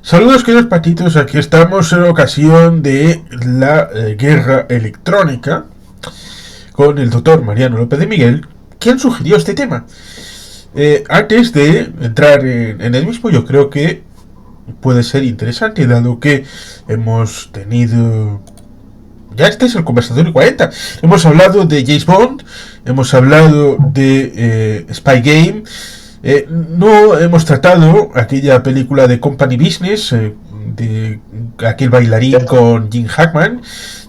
Saludos queridos patitos, aquí estamos en ocasión de la guerra electrónica con el doctor Mariano López de Miguel, quien sugirió este tema. Antes de entrar en el mismo, yo creo que puede ser interesante, dado que hemos tenido... Ya este es el conversatorio 40. Hemos hablado de James Bond, hemos hablado de Spy Game. No hemos tratado aquella película de Company Business, de aquel bailarín con Jim Hackman,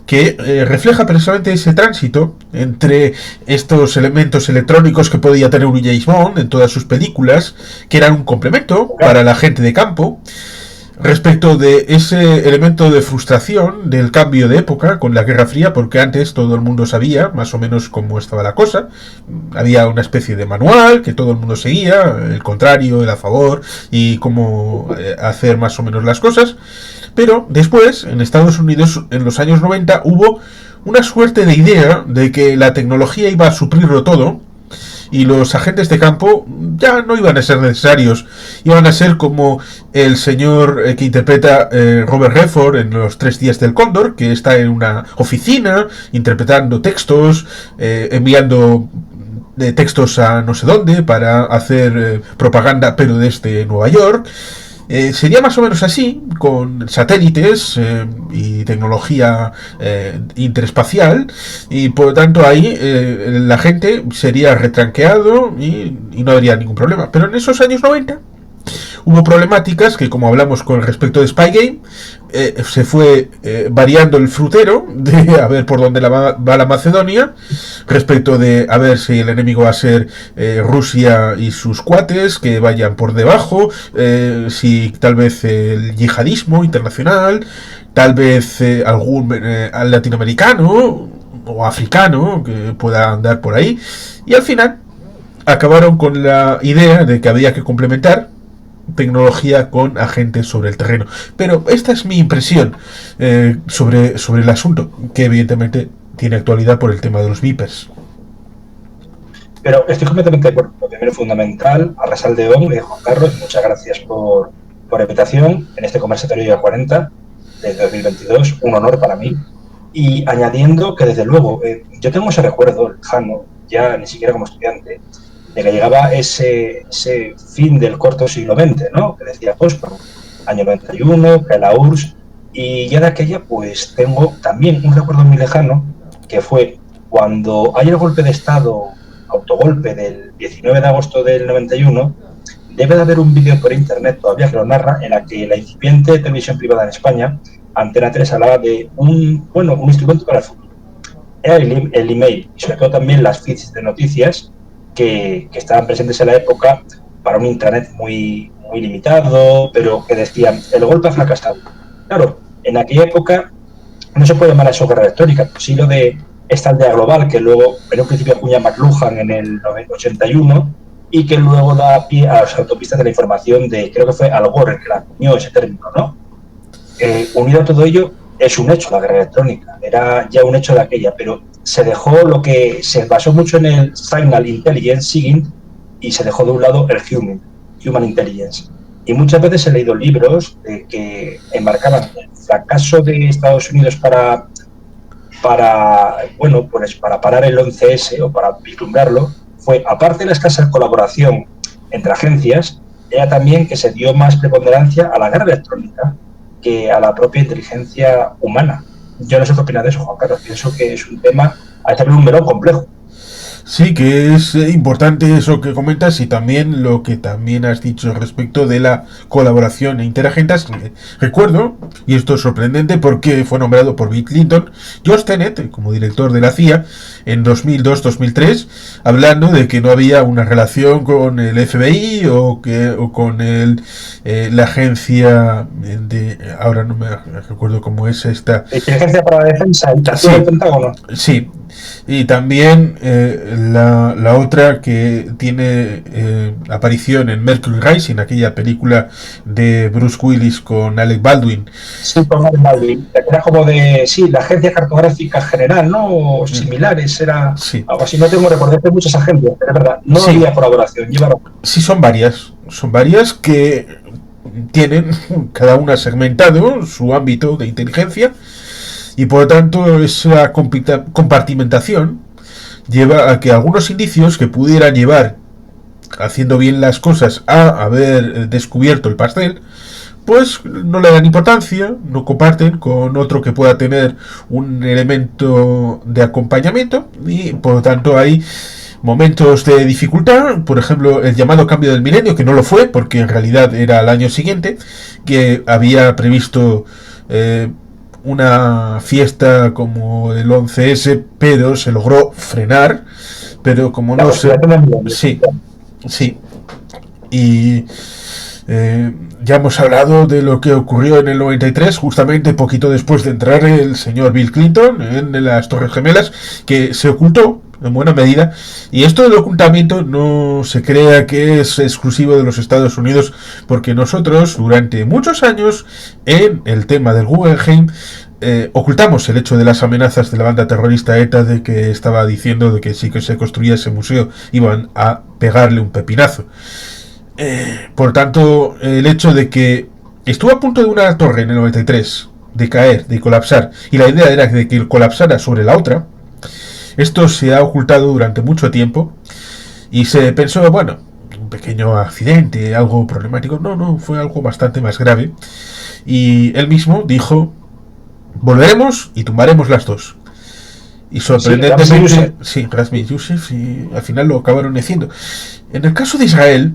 que refleja precisamente ese tránsito entre estos elementos electrónicos que podía tener un James Bond en todas sus películas, que eran un complemento para la gente de campo, respecto de ese elemento de frustración del cambio de época con la Guerra Fría, porque antes todo el mundo sabía más o menos cómo estaba la cosa. Había una especie de manual que todo el mundo seguía, el contrario, el a favor, y cómo hacer más o menos las cosas. Pero después, en Estados Unidos, en los años 90, hubo una suerte de idea de que la tecnología iba a suplirlo todo, y los agentes de campo ya no iban a ser necesarios, iban a ser como el señor que interpreta Robert Redford en Los Tres Días del Cóndor, que está en una oficina interpretando textos, enviando textos a no sé dónde para hacer propaganda, pero desde Nueva York. Sería más o menos así, con satélites y tecnología interespacial, y por lo tanto ahí la gente sería retranqueado y no habría ningún problema. Pero en esos años 90 hubo problemáticas que, como hablamos con respecto de Spy Game, se fue variando el frutero de a ver por dónde va la Macedonia, respecto de a ver si el enemigo va a ser Rusia y sus cuates que vayan por debajo, si tal vez el yihadismo internacional, tal vez algún latinoamericano o africano que pueda andar por ahí, y al final acabaron con la idea de que había que complementar tecnología con agentes sobre el terreno. Pero esta es mi impresión sobre el asunto, que evidentemente tiene actualidad por el tema de los Vipers. Pero estoy completamente de acuerdo. Lo primero fundamental, a Rasaldeón, Juan Carlos, muchas gracias por la invitación en este conversatorio 40 de 2022, un honor para mí. Y añadiendo que, desde luego, yo tengo ese recuerdo lejano, ya ni siquiera como estudiante, de que llegaba ese fin del corto siglo XX, ¿no? Que decía Postman, año 91, que la URSS, y ya de aquella, pues tengo también un recuerdo muy lejano, que fue cuando hay el golpe de Estado, autogolpe del 19 de agosto del 91, debe de haber un vídeo por internet todavía que lo narra, en la que la incipiente televisión privada en España, Antena 3, hablaba de un instrumento para el futuro. Era el email, y sobre todo también las feeds de noticias que estaban presentes en la época, para un intranet muy, muy limitado, pero que decían, el golpe ha fracasado. Claro, en aquella época no se puede llamar a eso guerra electrónica, sí lo de esta aldea global, que luego en un principio acuña McLuhan en el 81, y que luego da pie a las autopistas de la información de, creo que fue Al Gore el que la acuñó ese término, ¿no? Unido a todo ello, es un hecho la guerra electrónica, era ya un hecho de aquella, pero se dejó lo que se basó mucho en el Signal Intelligence SIGINT, y se dejó de un lado el Human Intelligence. Y muchas veces he leído libros que enmarcaban el fracaso de Estados Unidos para parar el 11S o para vislumbrarlo, fue, aparte de la escasa colaboración entre agencias, era también que se dio más preponderancia a la guerra electrónica que a la propia inteligencia humana. Yo no sé qué opinas de eso, Juan Carlos. Pienso que es un tema, a estar un melón complejo. Sí, que es importante eso que comentas, y también lo que también has dicho respecto de la colaboración interagentas. Recuerdo, y esto es sorprendente porque fue nombrado por Bill Clinton, George Tenet como director de la CIA en 2002-2003, hablando de que no había una relación con el FBI o con la agencia de... Ahora no me recuerdo cómo es esta... Inteligencia para la Defensa, sí, del Pentágono. Sí, y también la otra que tiene aparición en Mercury Rising, aquella película de Bruce Willis con Alec Baldwin. Sí, con Alec Baldwin. Era como de, sí, la Agencia Cartográfica General, ¿no? O similares, era sí. Algo así. No tengo recuerdo de muchas agencias, pero es verdad, no había colaboración. Sí, son varias que tienen cada una segmentado su ámbito de inteligencia y por lo tanto esa compartimentación lleva a que algunos indicios que pudieran llevar, haciendo bien las cosas, a haber descubierto el pastel, pues no le dan importancia, no comparten con otro que pueda tener un elemento de acompañamiento y por lo tanto hay momentos de dificultad, por ejemplo el llamado cambio del milenio, que no lo fue porque en realidad era al año siguiente, que había previsto una fiesta como el 11S, pero se logró frenar, pero como no se... Sí, sí. Y ya hemos hablado de lo que ocurrió en el 93, justamente poquito después de entrar el señor Bill Clinton en las Torres Gemelas, que se ocultó en buena medida, y esto del ocultamiento no se crea que es exclusivo de los Estados Unidos, porque nosotros durante muchos años en el tema del Guggenheim ocultamos el hecho de las amenazas de la banda terrorista ETA de que estaba diciendo de que si que se construía ese museo iban a pegarle un pepinazo. Por tanto, el hecho de que estuvo a punto de una torre en el 93 de caer, de colapsar, y la idea era de que colapsara sobre la otra, esto se ha ocultado durante mucho tiempo y se pensó, bueno, un pequeño accidente, algo problemático. No, fue algo bastante más grave. Y él mismo dijo, volveremos y tumbaremos las dos. Y sorprendentemente, sí, Razmi Youssef, y al final lo acabaron haciendo. En el caso de Israel,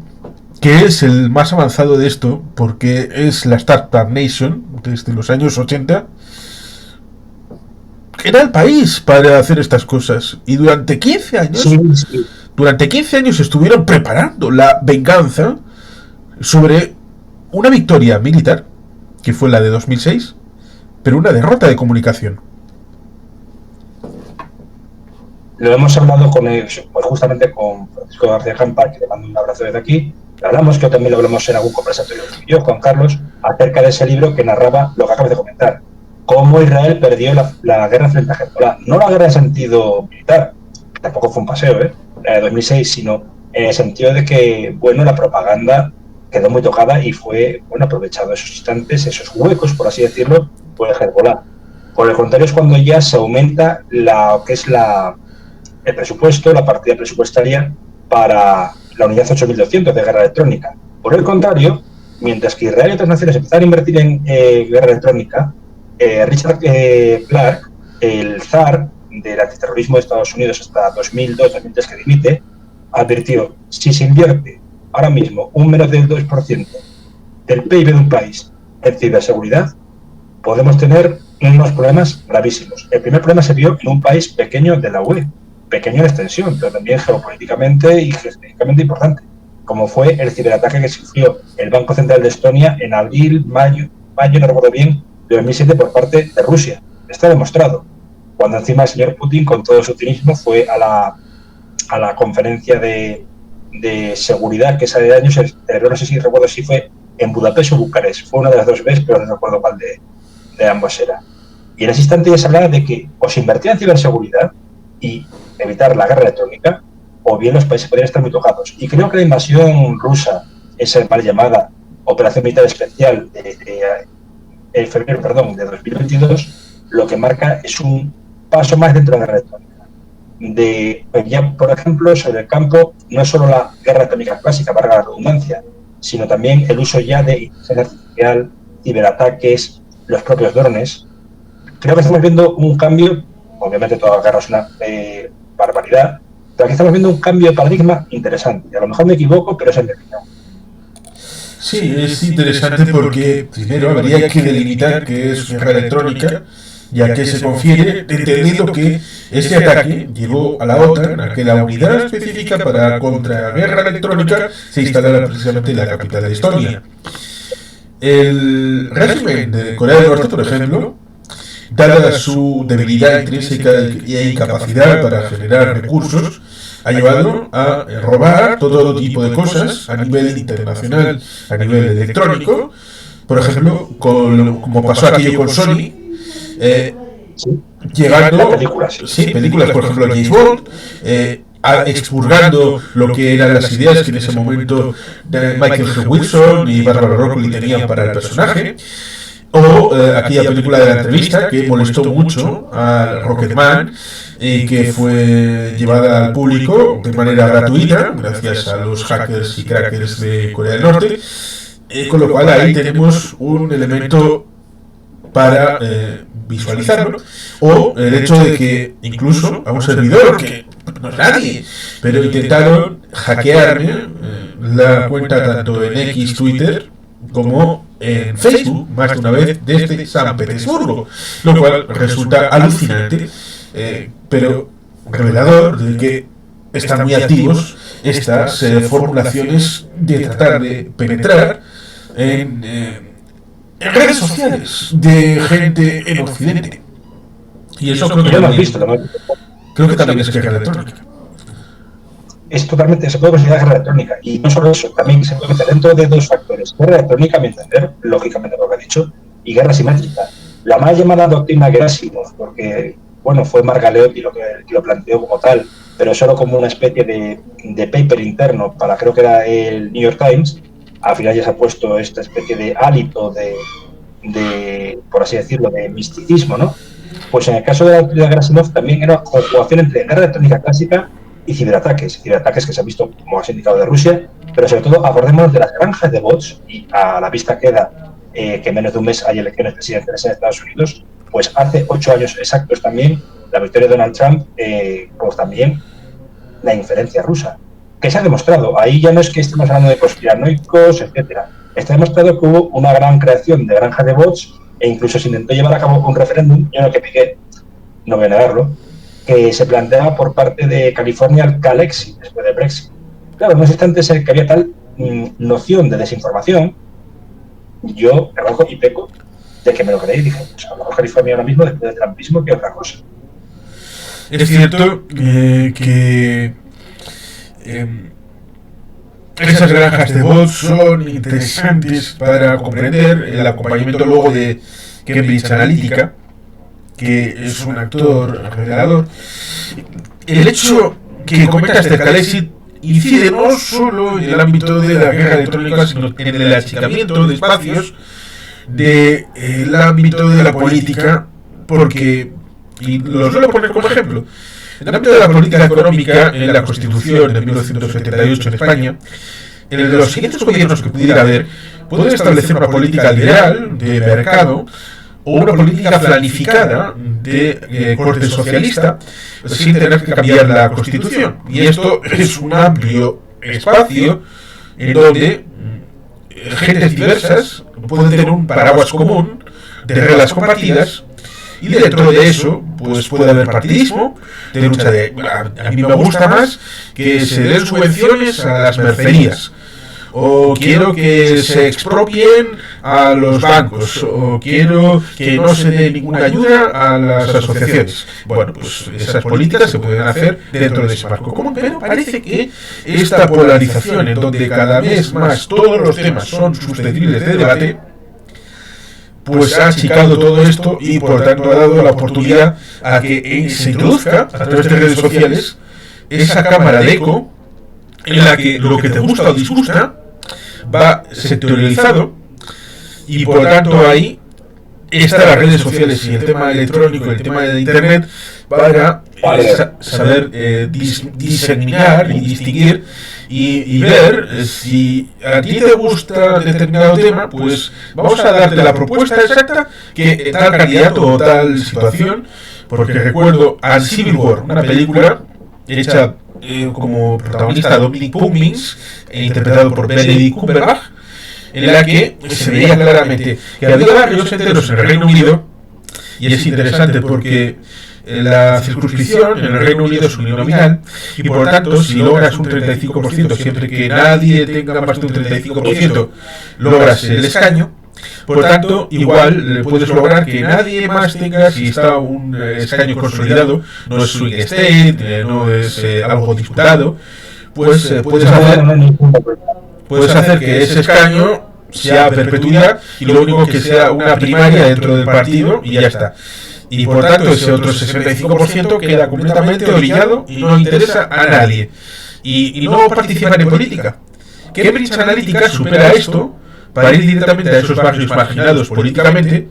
que es el más avanzado de esto, porque es la Startup Nation desde los años 80, era el país para hacer estas cosas. Y durante 15 años, durante 15 años estuvieron preparando la venganza sobre una victoria militar, que fue la de 2006, pero una derrota de comunicación. Lo hemos hablado con él, pues justamente con Francisco García Campa, que le mando un abrazo desde aquí. Hablamos, que también lo hablamos en algún conversatorio y yo, Juan Carlos, acerca de ese libro que narraba lo que acabas de comentar. Cómo Israel perdió la guerra frente a Hezbollah. No la guerra en sentido militar, tampoco fue un paseo, la de 2006, sino en el sentido de que, bueno, la propaganda quedó muy tocada y fue, bueno, aprovechado esos instantes, esos huecos, por así decirlo, por el Hezbollah. Por el contrario, es cuando ya se aumenta el presupuesto, la partida presupuestaria para la unidad 8200 de guerra electrónica. Por el contrario, mientras que Israel y otras naciones empezaron a invertir en guerra electrónica, Richard Clark, el zar del antiterrorismo de Estados Unidos hasta 2002-2003 que dimite, advirtió, si se invierte ahora mismo un menos del 2% del PIB de un país en ciberseguridad, podemos tener unos problemas gravísimos. El primer problema se vio en un país pequeño de la UE, pequeño en extensión, pero también geopolíticamente y geopolíticamente importante, como fue el ciberataque que sufrió el Banco Central de Estonia en abril, mayo, no recuerdo bien, de 2007 por parte de Rusia. Está demostrado. Cuando encima el señor Putin, con todo su cinismo, fue a la conferencia de seguridad que esa de años se celebró, no sé si recuerdo si fue en Budapest o Bucarest. Fue una de las dos veces, pero no recuerdo cuál de ambos era. Y en ese instante ya se hablaba de que o se invertía en ciberseguridad y evitar la guerra electrónica, o bien los países podrían estar muy tocados. Y creo que la invasión rusa, esa mal llamada Operación Militar Especial de febrero, de 2022, lo que marca es un paso más dentro de la guerra electrónica. Ya, por ejemplo, sobre el campo, no es solo la guerra electrónica clásica, valga la redundancia, sino también el uso ya de inteligencia artificial, ciberataques, los propios drones. Creo que estamos viendo un cambio, obviamente toda guerra es una barbaridad, pero aquí estamos viendo un cambio de paradigma interesante. A lo mejor me equivoco, pero es en mi opinión. Sí, es interesante porque primero habría que delimitar qué es guerra electrónica, ya que se confiere, entendiendo que este ataque llevó a la OTAN a que la unidad específica para contraguerra electrónica se instalara precisamente en la capital de Estonia. El régimen de Corea del Norte, por ejemplo, dada su debilidad intrínseca e incapacidad para generar recursos, ha llevado a robar todo tipo de cosas a nivel internacional, a nivel electrónico. Por ejemplo, como pasó aquello con Sony, llegando películas, por ejemplo, James Bond, expurgando lo que eran las ideas que en ese momento Michael G. Wilson y Barbara Broccoli tenían para el personaje, o aquella película de la entrevista que molestó mucho a Rocketman y que fue llevada al público de manera gratuita gracias a los hackers y crackers de Corea del Norte, con lo cual ahí tenemos un elemento para visualizarlo, o el hecho de que incluso a un servidor que no es nadie, pero intentaron hackearme la cuenta tanto en X, Twitter, como en Facebook, más de una vez, desde San Petersburgo, lo cual resulta alucinante, pero revelador de que están muy activos estas formulaciones de tratar de penetrar en redes sociales de gente en Occidente. Y eso creo que creo que también es guerra electrónica. Es totalmente, se puede considerar guerra electrónica. Y no solo eso, también se puede meter dentro de dos factores. Guerra electrónica, a mi entender, lógicamente por lo que ha dicho, y guerra simétrica. La mal llamada doctrina Gerasimov, porque, bueno, fue Margaleotti que lo planteó como tal, pero solo como una especie de paper interno para, creo que era el New York Times. Al final ya se ha puesto esta especie de hálito de por así decirlo, de misticismo, ¿no? Pues en el caso de la doctrina Gerasimov también era una conjugación entre guerra electrónica clásica y ciberataques que se han visto, como has indicado, de Rusia, pero sobre todo acordémonos de las granjas de bots, y a la vista queda que en menos de un mes hay elecciones presidenciales en Estados Unidos, pues hace 8 años exactos también la victoria de Donald Trump, pues también la inferencia rusa, que se ha demostrado. Ahí ya no es que estemos hablando de conspiranoicos, etcétera. Está demostrado que hubo una gran creación de granjas de bots, e incluso se intentó llevar a cabo un referéndum, yo no que piqué, no voy a negarlo, que se planteaba por parte de California el Calexit después del Brexit. Claro, no es instante que había tal noción de desinformación, yo trabajo y peco de que me lo creí. Dije, pues hablamos California ahora mismo después del trumpismo que otra cosa. Es cierto que esas granjas de bots son interesantes para comprender el acompañamiento luego de Cambridge Analytica, que es un actor revelador. El hecho que comentas de Calexit incide no solo en el ámbito de la guerra electrónica, sino en el achicamiento de espacios del ámbito de la política, porque, y lo suelo poner como ejemplo, en el ámbito de la política económica, en la Constitución de 1978 en España, en los siguientes gobiernos que pudiera haber, pueden establecer una política liberal de mercado o una política planificada de corte socialista sin tener que cambiar la Constitución. Y esto es un amplio espacio en donde gentes diversas pueden tener un paraguas común de reglas compartidas, y dentro de eso pues puede haber partidismo, de lucha de... A mí me gusta más que se den subvenciones a las mercerías, o quiero que se expropien a los bancos, o quiero que no se dé ninguna ayuda a las asociaciones. Bueno, pues esas políticas se pueden hacer dentro de ese marco común, pero parece que esta polarización en donde cada vez más todos los temas son susceptibles de debate, pues ha achicado todo esto y por tanto ha dado la oportunidad a que se introduzca a través de redes sociales esa cámara de eco en la que lo que te gusta o disgusta va sectorializado, y por tanto ahí están las redes sociales y el tema electrónico, el tema de internet, para saber diseminar y distinguir y ver si a ti te gusta determinado tema, pues vamos a darte la propuesta exacta que tal candidato o tal situación, porque recuerdo a Civil War, una película hecha como protagonista Dominic Cummings, interpretado por Benedict Cumberbatch, en la que se veía claramente que había barrios enteros en el Reino Unido, y es interesante porque la circunscripción en el Reino Unido es uninominal, y por tanto si logras un 35%, siempre que nadie tenga más de un 35%, logras el escaño. Por tanto, igual puedes lograr que nadie más tenga, si está un escaño consolidado, no es swing state, no es algo disputado, pues puedes hacer que ese escaño sea perpetuidad, y lo único que sea una primaria dentro del partido y ya está. y por tanto ese otro 65% queda completamente orillado y no interesa a nadie. Y no participan en política. Cambridge Analytica supera esto para ir directamente a esos barrios marginados políticamente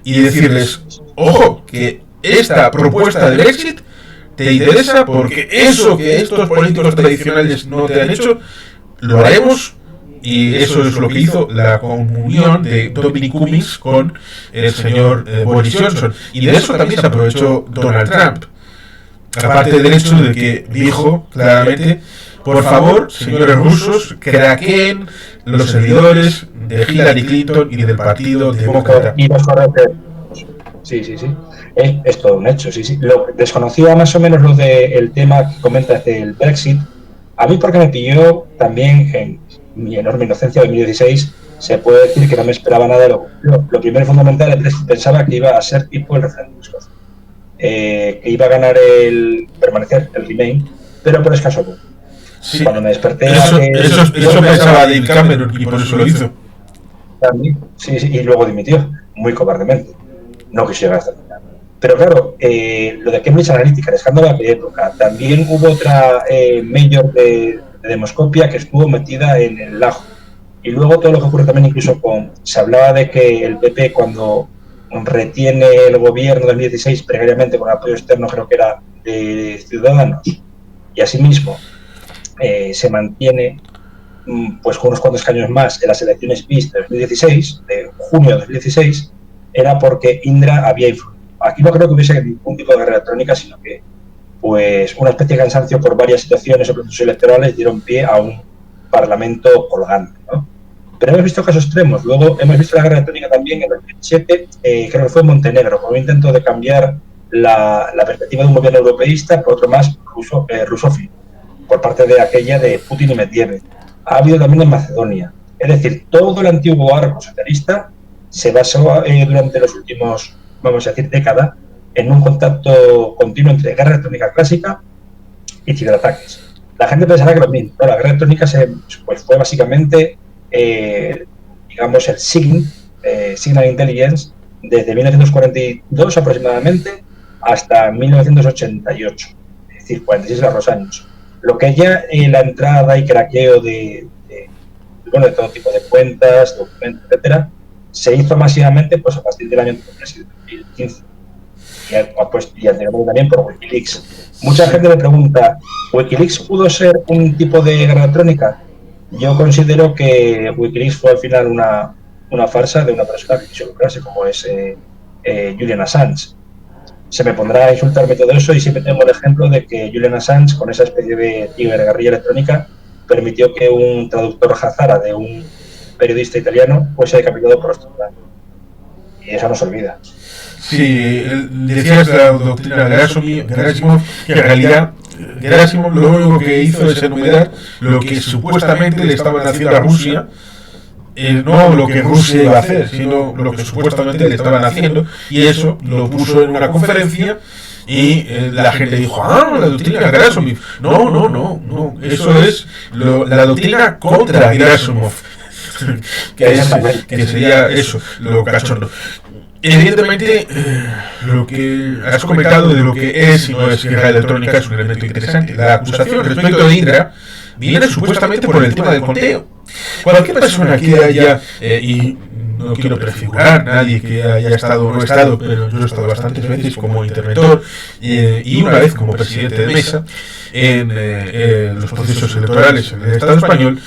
y decirles, ojo, que esta propuesta de Brexit te interesa porque eso que estos políticos tradicionales no te han hecho, lo haremos. Y eso es lo que hizo la comunión de Dominic Cummings con el señor Boris Johnson. Y de eso también se aprovechó Donald Trump. Aparte del hecho de que dijo claramente, por favor, señores rusos, craqueen los servidores de Hillary Clinton y del Partido Demócrata. Sí. Es todo un hecho, sí. Lo desconocía más o menos lo del tema que comentas del Brexit. A mí porque me pilló también en mi enorme inocencia de 2016, se puede decir que no me esperaba nada de lo primero fundamental. El Brexit pensaba que iba a ser tipo el referéndum de Escocia, que iba a ganar permanecer el Remain, pero por escaso voto. Sí, cuando me desperté... Eso pensaba David Cameron y por eso lo hizo. Sí, y luego dimitió, muy cobardemente. No quisiera estar. Pero claro, lo de Cambridge Analytica, el escándalo de aquella época, también hubo otra mayor de Demoscopia que estuvo metida en el ajo. Y luego todo lo que ocurre también incluso se hablaba de que el PP cuando retiene el gobierno del 2016 precariamente con apoyo externo, creo que era de Ciudadanos, y asimismo se mantiene pues con unos cuantos años más en las elecciones PIS de 2016, de junio de 2016, era porque Indra había influido. Aquí no creo que hubiese ningún tipo de guerra electrónica, sino que pues una especie de cansancio por varias situaciones o procesos electorales dieron pie a un parlamento colgante, ¿no? Pero hemos visto casos extremos. Luego hemos visto la guerra electrónica también en el 2017, creo que fue en Montenegro, con un intento de cambiar la perspectiva de un gobierno europeísta por otro más rusófilo, por parte de aquella de Putin y Medvedev. Ha habido también en Macedonia. Es decir, todo el antiguo arco socialista se basó durante los últimos, vamos a decir, décadas, en un contacto continuo entre guerra electrónica clásica y ciberataques. La gente pensará que lo mismo. No, la guerra electrónica pues fue básicamente, digamos, el Signal Intelligence, desde 1942 aproximadamente hasta 1988, es decir, 46 largos años. Lo que ya la entrada y craqueo de todo tipo de cuentas, documentos, etcétera, se hizo masivamente pues a partir del año 2015 y anteriormente también por Wikileaks. Mucha gente me pregunta, ¿Wikileaks pudo ser un tipo de guerra electrónica? Yo considero que Wikileaks fue al final una farsa de una persona que quiso lucrarse, como es Julian Assange. Se me pondrá a insultarme todo eso y siempre tengo el ejemplo de que Julian Assange, con esa especie de ciberguerrilla electrónica, permitió que un traductor hazara de un periodista italiano fuese decapitado por los tribunales. Y eso no se olvida. Sí, decías la doctrina Gerasimov, que en realidad Gerasimov lo único que hizo es enumerar lo que supuestamente le estaban haciendo a Rusia, no lo que Rusia iba a hacer, sino lo que supuestamente le estaban haciendo, y eso lo puso en una conferencia y la gente dijo, la doctrina Gerasimov. No, eso es la doctrina contra Gerasimov, que sería eso, lo cachondo. Evidentemente, lo que has comentado de lo que es y no es guerra electrónica es un elemento interesante. La acusación respecto de Indra viene supuestamente por el tema del conteo. Cualquier persona que haya, y no quiero prefigurar nadie que haya estado o no estado, pero yo he estado bastantes veces como interventor y una vez como presidente de mesa en los procesos electorales en el Estado español,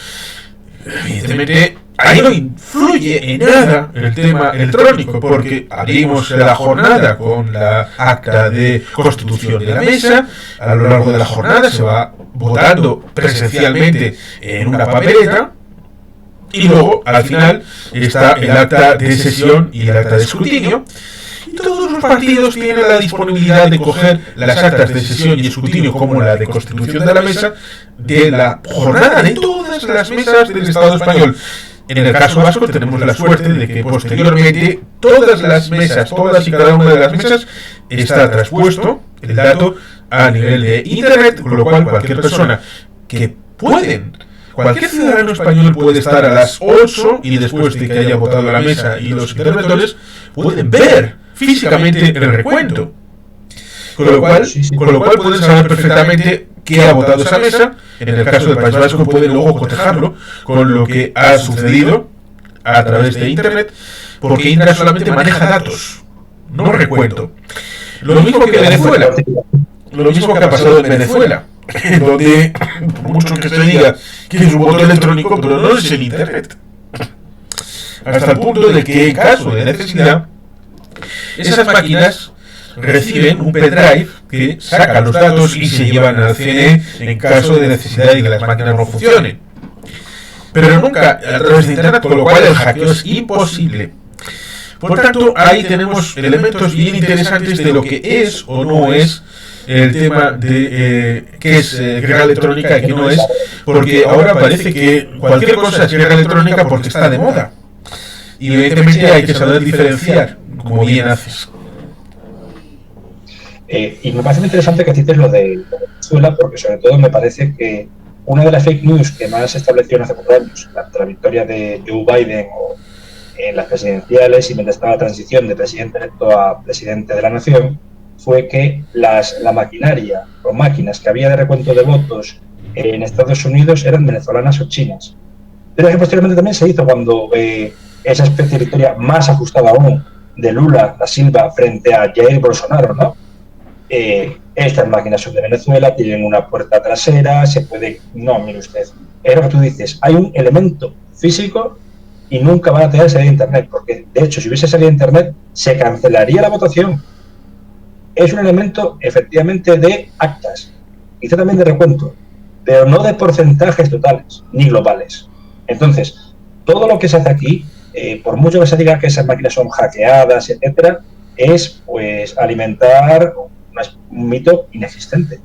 evidentemente ahí no influye en nada el tema electrónico, porque abrimos la jornada con la acta de constitución de la mesa. A lo largo de la jornada se va votando presencialmente en una papeleta y luego al final está el acta de sesión y el acta de escrutinio. Y todos los partidos tienen la disponibilidad de coger las actas de sesión y escrutinio, como la de constitución de la mesa, de la jornada de todas las mesas del Estado español. En el caso vasco tenemos la suerte de que posteriormente todas las mesas, todas y cada una de las mesas, está traspuesto el dato a nivel de internet, con lo cual cualquier persona cualquier ciudadano español puede estar a las 8 y después de que haya votado la mesa y los interventores pueden ver físicamente el recuento. Con lo cual pueden saber perfectamente qué ha votado esa mesa. En el caso del País Vasco pueden luego cotejarlo con lo que ha sucedido a través de Internet, porque Indra solamente maneja datos, no recuento. Lo mismo que Venezuela, lo mismo que ha pasado en Venezuela, donde, por mucho que se diga que es un voto electrónico, pero no es el Internet. Hasta el punto de que, en caso de necesidad, esas máquinas reciben un pendrive que saca los datos y se llevan al CNE en caso de necesidad de que las máquinas no funcionen. Pero nunca a través de Internet, con lo cual el hackeo es imposible. Por tanto, ahí tenemos elementos bien interesantes de lo que es o no es el tema de qué es guerra electrónica y qué no es, porque ahora parece que cualquier cosa es guerra electrónica porque está de moda. Y evidentemente hay que saber diferenciar, como bien haces. Y me parece muy interesante que cites lo de Venezuela, porque sobre todo me parece que una de las fake news que más se establecieron hace 4 años, ante la victoria de Joe Biden o en las presidenciales y mientras estaba la transición de presidente electo a presidente de la nación, fue que la maquinaria o máquinas que había de recuento de votos en Estados Unidos eran venezolanas o chinas. Pero que posteriormente también se hizo cuando esa especie de victoria más ajustada aún de Lula da Silva frente a Jair Bolsonaro, ¿no? Estas máquinas son de Venezuela, tienen una puerta trasera, se puede... No, mire usted, es lo que tú dices, hay un elemento físico y nunca van a tener salida de Internet, porque de hecho si hubiese salida de Internet se cancelaría la votación. Es un elemento efectivamente de actas, quizá también de recuento, pero no de porcentajes totales ni globales. Entonces, todo lo que se hace aquí, por mucho que se diga que esas máquinas son hackeadas, etcétera, es pues alimentar un mito inexistente.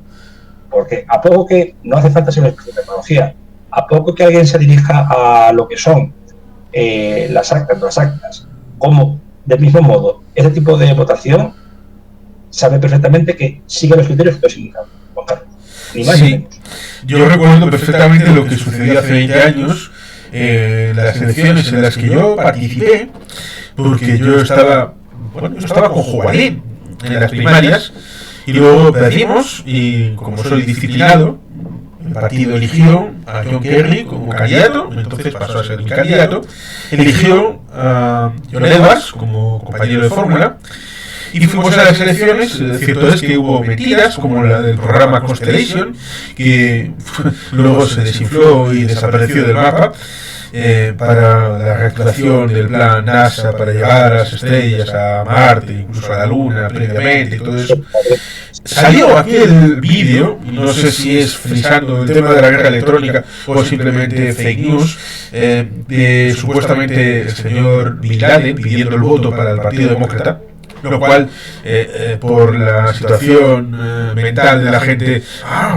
Porque a poco que no hace falta ser una experta de tecnología, a poco que alguien se dirija a lo que son las actas, como del mismo modo, ese tipo de votación sabe perfectamente que sigue los criterios que os indican, Juan Carlos. Ni más ni menos. Yo recuerdo perfectamente lo que sucedió hace 20 años, las elecciones en las que yo participé, porque yo estaba con Juanín en las primarias, y luego perdimos, y como soy disciplinado, el partido eligió a John Kerry como candidato, entonces pasó a ser mi candidato, eligió a John Edwards como compañero de fórmula, y fuimos a las elecciones. Cierto es que hubo mentiras, como la del programa Constellation, que luego se desinfló y desapareció del mapa, para la reactivación del plan NASA para llegar a las estrellas, a Marte, incluso a la Luna previamente y todo eso. Salió aquel vídeo, y no sé si es frisando el tema de la guerra electrónica o simplemente fake news, de supuestamente el señor Bin Laden pidiendo el voto para el Partido Demócrata, lo cual, por la situación mental de la gente,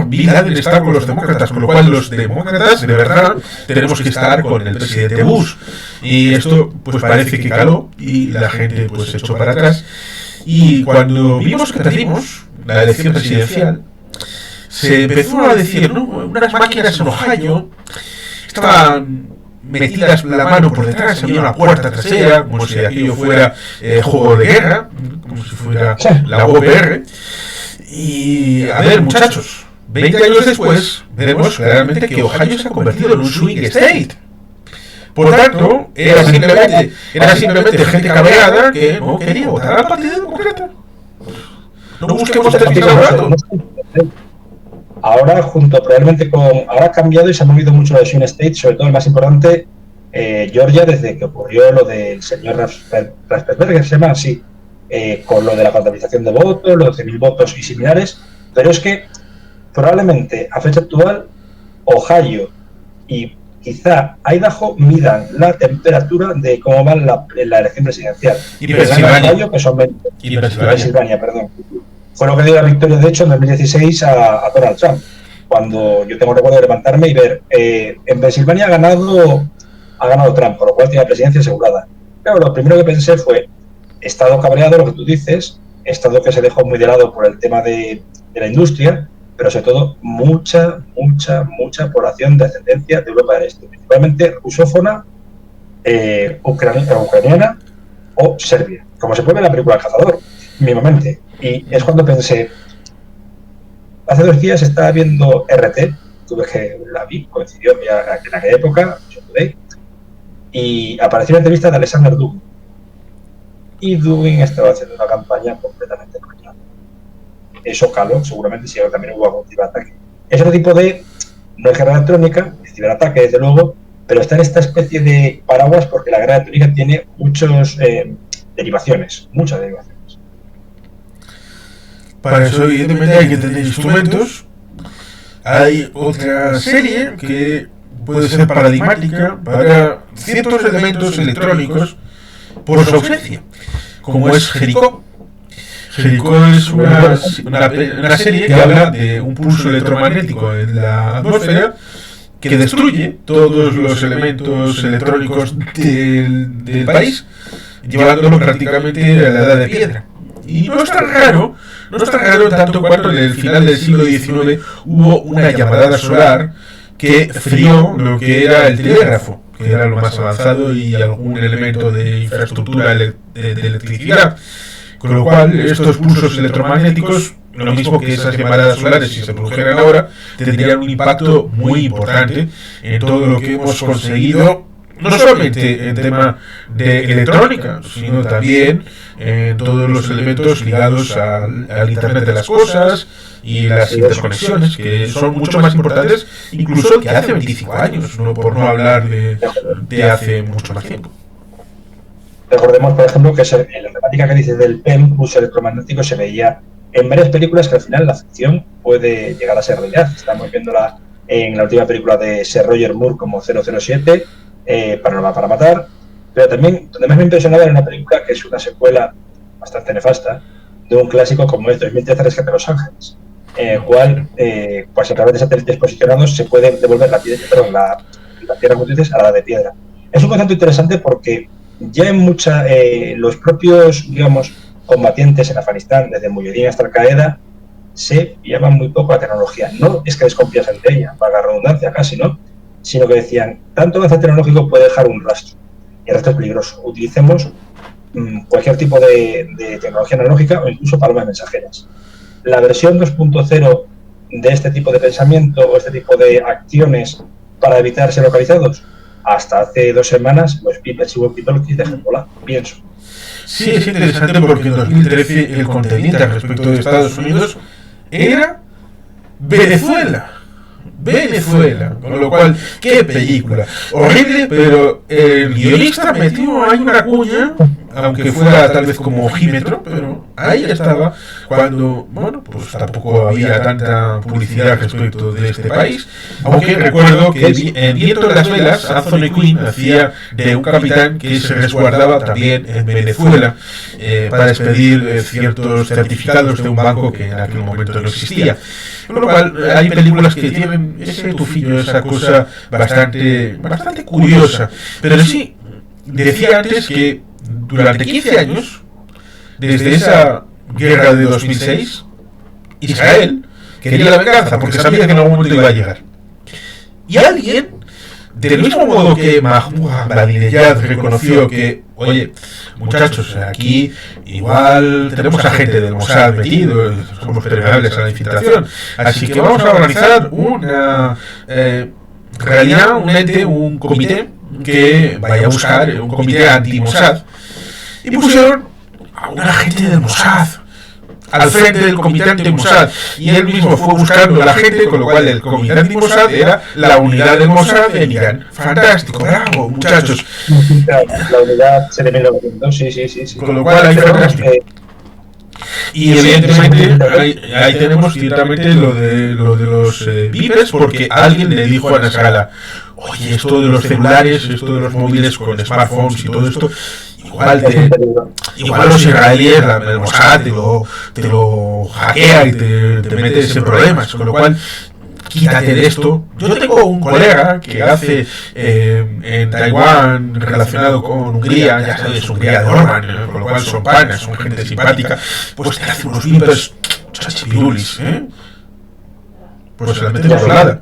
Bin Laden está con los demócratas, con lo cual los demócratas de verdad tenemos que estar con el presidente Bush. Y esto pues parece que caló y la gente pues se echó para atrás. Y cuando vimos que perdimos la elección presidencial, se empezó a decir, ¿no? Unas máquinas en Ohio estaban metidas la mano por detrás, había una puerta trasera, como si aquello fuera juego de guerra, como si fuera la OPR. Y a ver, muchachos, 20 años después, vemos claramente que Ohio se ha convertido en un swing state. Por tanto, era simplemente gente cabreada que no quería votar al Partido Demócrata. No busquemos terminar. Ahora, probablemente ahora ha cambiado y se ha movido mucho la swing state, sobre todo el más importante, Georgia, desde que ocurrió lo del señor Raspberry, que se llama así, con lo de la contabilización de votos, los 12.000 votos y similares. Pero es que probablemente a fecha actual, Ohio y quizá Idaho midan la temperatura de cómo va la elección presidencial. Y Pensilvania. Ohio, que son 20, y Pensilvania, perdón. Fue lo que dio la victoria, de hecho, en 2016 a Donald Trump. Cuando yo tengo recuerdo de levantarme y ver, en Pensilvania ha ganado Trump, por lo cual tiene la presidencia asegurada. Pero lo primero que pensé fue, estado cabreado, lo que tú dices, estado que se dejó muy de lado por el tema de la industria, pero sobre todo mucha población de ascendencia de Europa del Este, principalmente rusófona, ucraniana o serbia. como se puede ver en la película El Cazador, mismamente. Y es cuando pensé, hace 2 días estaba viendo RT, tuve que la vi, coincidió ya en aquella época, y apareció una entrevista de Alexander Dugin. Y Dugin estaba haciendo una campaña completamente contra. Eso caló, seguramente, si también hubo algún ciberataque. Es otro tipo de, no es guerra electrónica, es ciberataque, desde luego, pero está en esta especie de paraguas porque la guerra electrónica tiene muchas derivaciones, muchas derivaciones. Para eso, evidentemente, hay que tener instrumentos. Hay otra serie que puede ser paradigmática para ciertos elementos electrónicos por su ausencia, como es Jericó. Jericó es una serie que habla de un pulso electromagnético en la atmósfera que destruye todos los elementos electrónicos del país, llevándolo prácticamente a la edad de piedra. Y no es tan raro tanto cuanto en el final del siglo XIX hubo una llamarada solar que frió lo que era el telégrafo, que era lo más avanzado, y algún elemento de infraestructura de electricidad. Con lo cual, estos pulsos electromagnéticos, lo mismo que esas llamaradas solares, si se produjeran ahora, tendrían un impacto muy importante en todo lo que hemos conseguido, no solamente en tema de electrónica, sino también en todos los elementos ligados al Internet de las cosas y las interconexiones, que son mucho más importantes incluso que hace 25 años, por no hablar de hace mucho más tiempo. Recordemos, por ejemplo, que la temática que dice del PEM, pulso electromagnético, se veía en varias películas que al final la ficción puede llegar a ser realidad. Estamos viéndola en la última película de Sir Roger Moore como 007, Panorama para matar, pero también, donde más me impresionaba, era una película que es una secuela bastante nefasta de un clásico como es 2013 Rescate de Los Ángeles, en el cual, pues a través de satélites posicionados se puede devolver la tierra como tú dices, a la de piedra. Es un concepto interesante porque ya en los propios, digamos, combatientes en Afganistán, desde Mujahideen hasta Al-Qaeda, se llaman muy poco a tecnología. No es que desconfiasen de ella, valga la redundancia casi, ¿no? Sino que decían, tanto avance tecnológico puede dejar un rastro, y el rastro es peligroso. Utilicemos cualquier tipo de tecnología analógica o incluso palomas mensajeras. La versión 2.0 de este tipo de pensamiento o este tipo de acciones para evitar ser localizados, hasta hace 2 semanas, los beepers y walkie-talkies de Hezbollah, pienso. Sí, es interesante porque en 2013 el contendiente respecto de Estados Unidos era Venezuela. Con lo cual, qué película. Horrible, pero el guionista metió ahí una cuña, aunque fuera tal vez como ojímetro, pero ahí estaba, cuando, bueno, pues tampoco había tanta publicidad respecto de este país, aunque recuerdo que en Viento de las Velas, Anthony Quinn hacía de un capitán que se resguardaba también en Venezuela para expedir ciertos certificados de un banco que en aquel momento no existía. Con lo cual, hay películas que tienen ese tufillo, esa cosa bastante curiosa. Pero sí, decía antes que durante 15 años, desde esa guerra de 2006, Israel quería la venganza porque sabía que en algún momento iba a llegar. Y alguien, del mismo modo que Mahmoud Ahmadinejad reconoció que, oye, muchachos, aquí igual tenemos a gente del Mossad metido, somos permeables a la infiltración, así que vamos a organizar una realidad, un ente, un comité que vaya a buscar, un comité anti-Mossad, y pusieron a un agente del Mossad al frente del comité anti-Mossad, y él mismo fue buscando a la gente, con lo cual el comité anti-Mossad era la unidad del Mossad en Irán. Fantástico, bravo, muchachos. La unidad se de 1900, sí. Con lo cual, ahí fantástico. Y evidentemente ahí tenemos ciertamente lo de los beepers, porque alguien le dijo a Nasrallah, oye, esto de los celulares, esto de los móviles con smartphones y todo esto, igual los israelíes, el Mossad te lo hackea y te metes en problemas, con lo cual quítate de esto. Yo tengo un colega que hace en Taiwán relacionado con Hungría, ya sabes, Hungría de Orban, con lo cual son panas, son gente simpática, pues te hace unos beepers chachipirulis, pues se la meten por nada.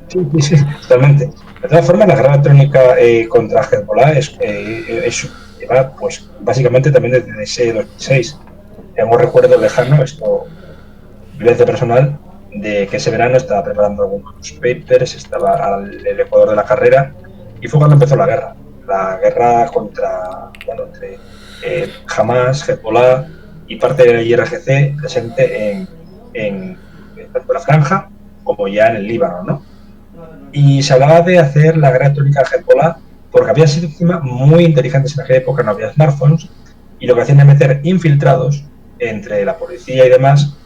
Sí, totalmente. De todas formas, la guerra electrónica contra Hezbollah es que va, pues básicamente también desde ese 2006. Tengo un recuerdo lejano, esto, vivencia personal, de que ese verano estaba preparando algunos papers, estaba el Ecuador de la carrera, y fue cuando empezó la guerra contra, bueno, entre Hamas, Hezbollah y parte de la IRGC presente en tanto la franja como ya en el Líbano, ¿no? Y se hablaba de hacer la guerra electrónica de Hezbollah porque había sido encima muy inteligentes en aquella época, no había smartphones, y lo que hacían es meter infiltrados entre la policía y demás,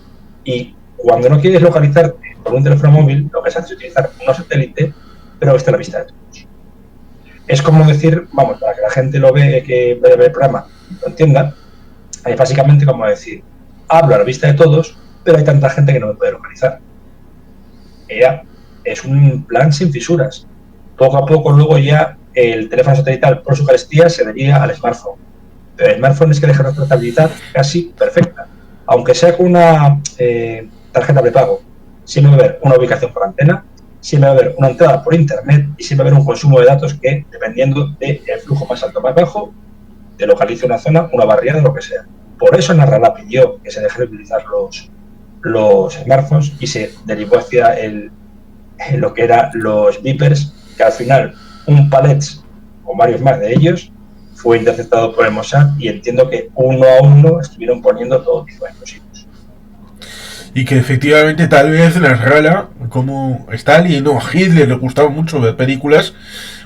y cuando no quieres localizarte con un teléfono móvil, lo que se hace es utilizar un satélite, pero que esté a la vista de todos. Es como decir, vamos, para que la gente lo vea, que vaya a ver el programa y lo entienda, es básicamente como decir, hablo a la vista de todos, pero hay tanta gente que no me puede localizar. Ya es un plan sin fisuras. Poco a poco luego ya el teléfono satelital por su carestía se deriva al smartphone. Pero el smartphone es que deja una trazabilidad casi perfecta. Aunque sea con una tarjeta prepago, siempre va a haber una ubicación por antena, siempre va a haber una entrada por internet y siempre va a haber un consumo de datos que, dependiendo del flujo más alto o más bajo, te localice una zona, una barriada, lo que sea. Por eso Narrala pidió que se deje de utilizar los smartphones y se derivó hacia lo que eran los beepers, que al final un Palets o varios más de ellos fue interceptado por el Mossad, y entiendo que uno a uno estuvieron poniendo todo tipo de explosivos. Y que efectivamente tal vez Nasrallah, como Stalin o a Hitler le gustaba mucho ver películas,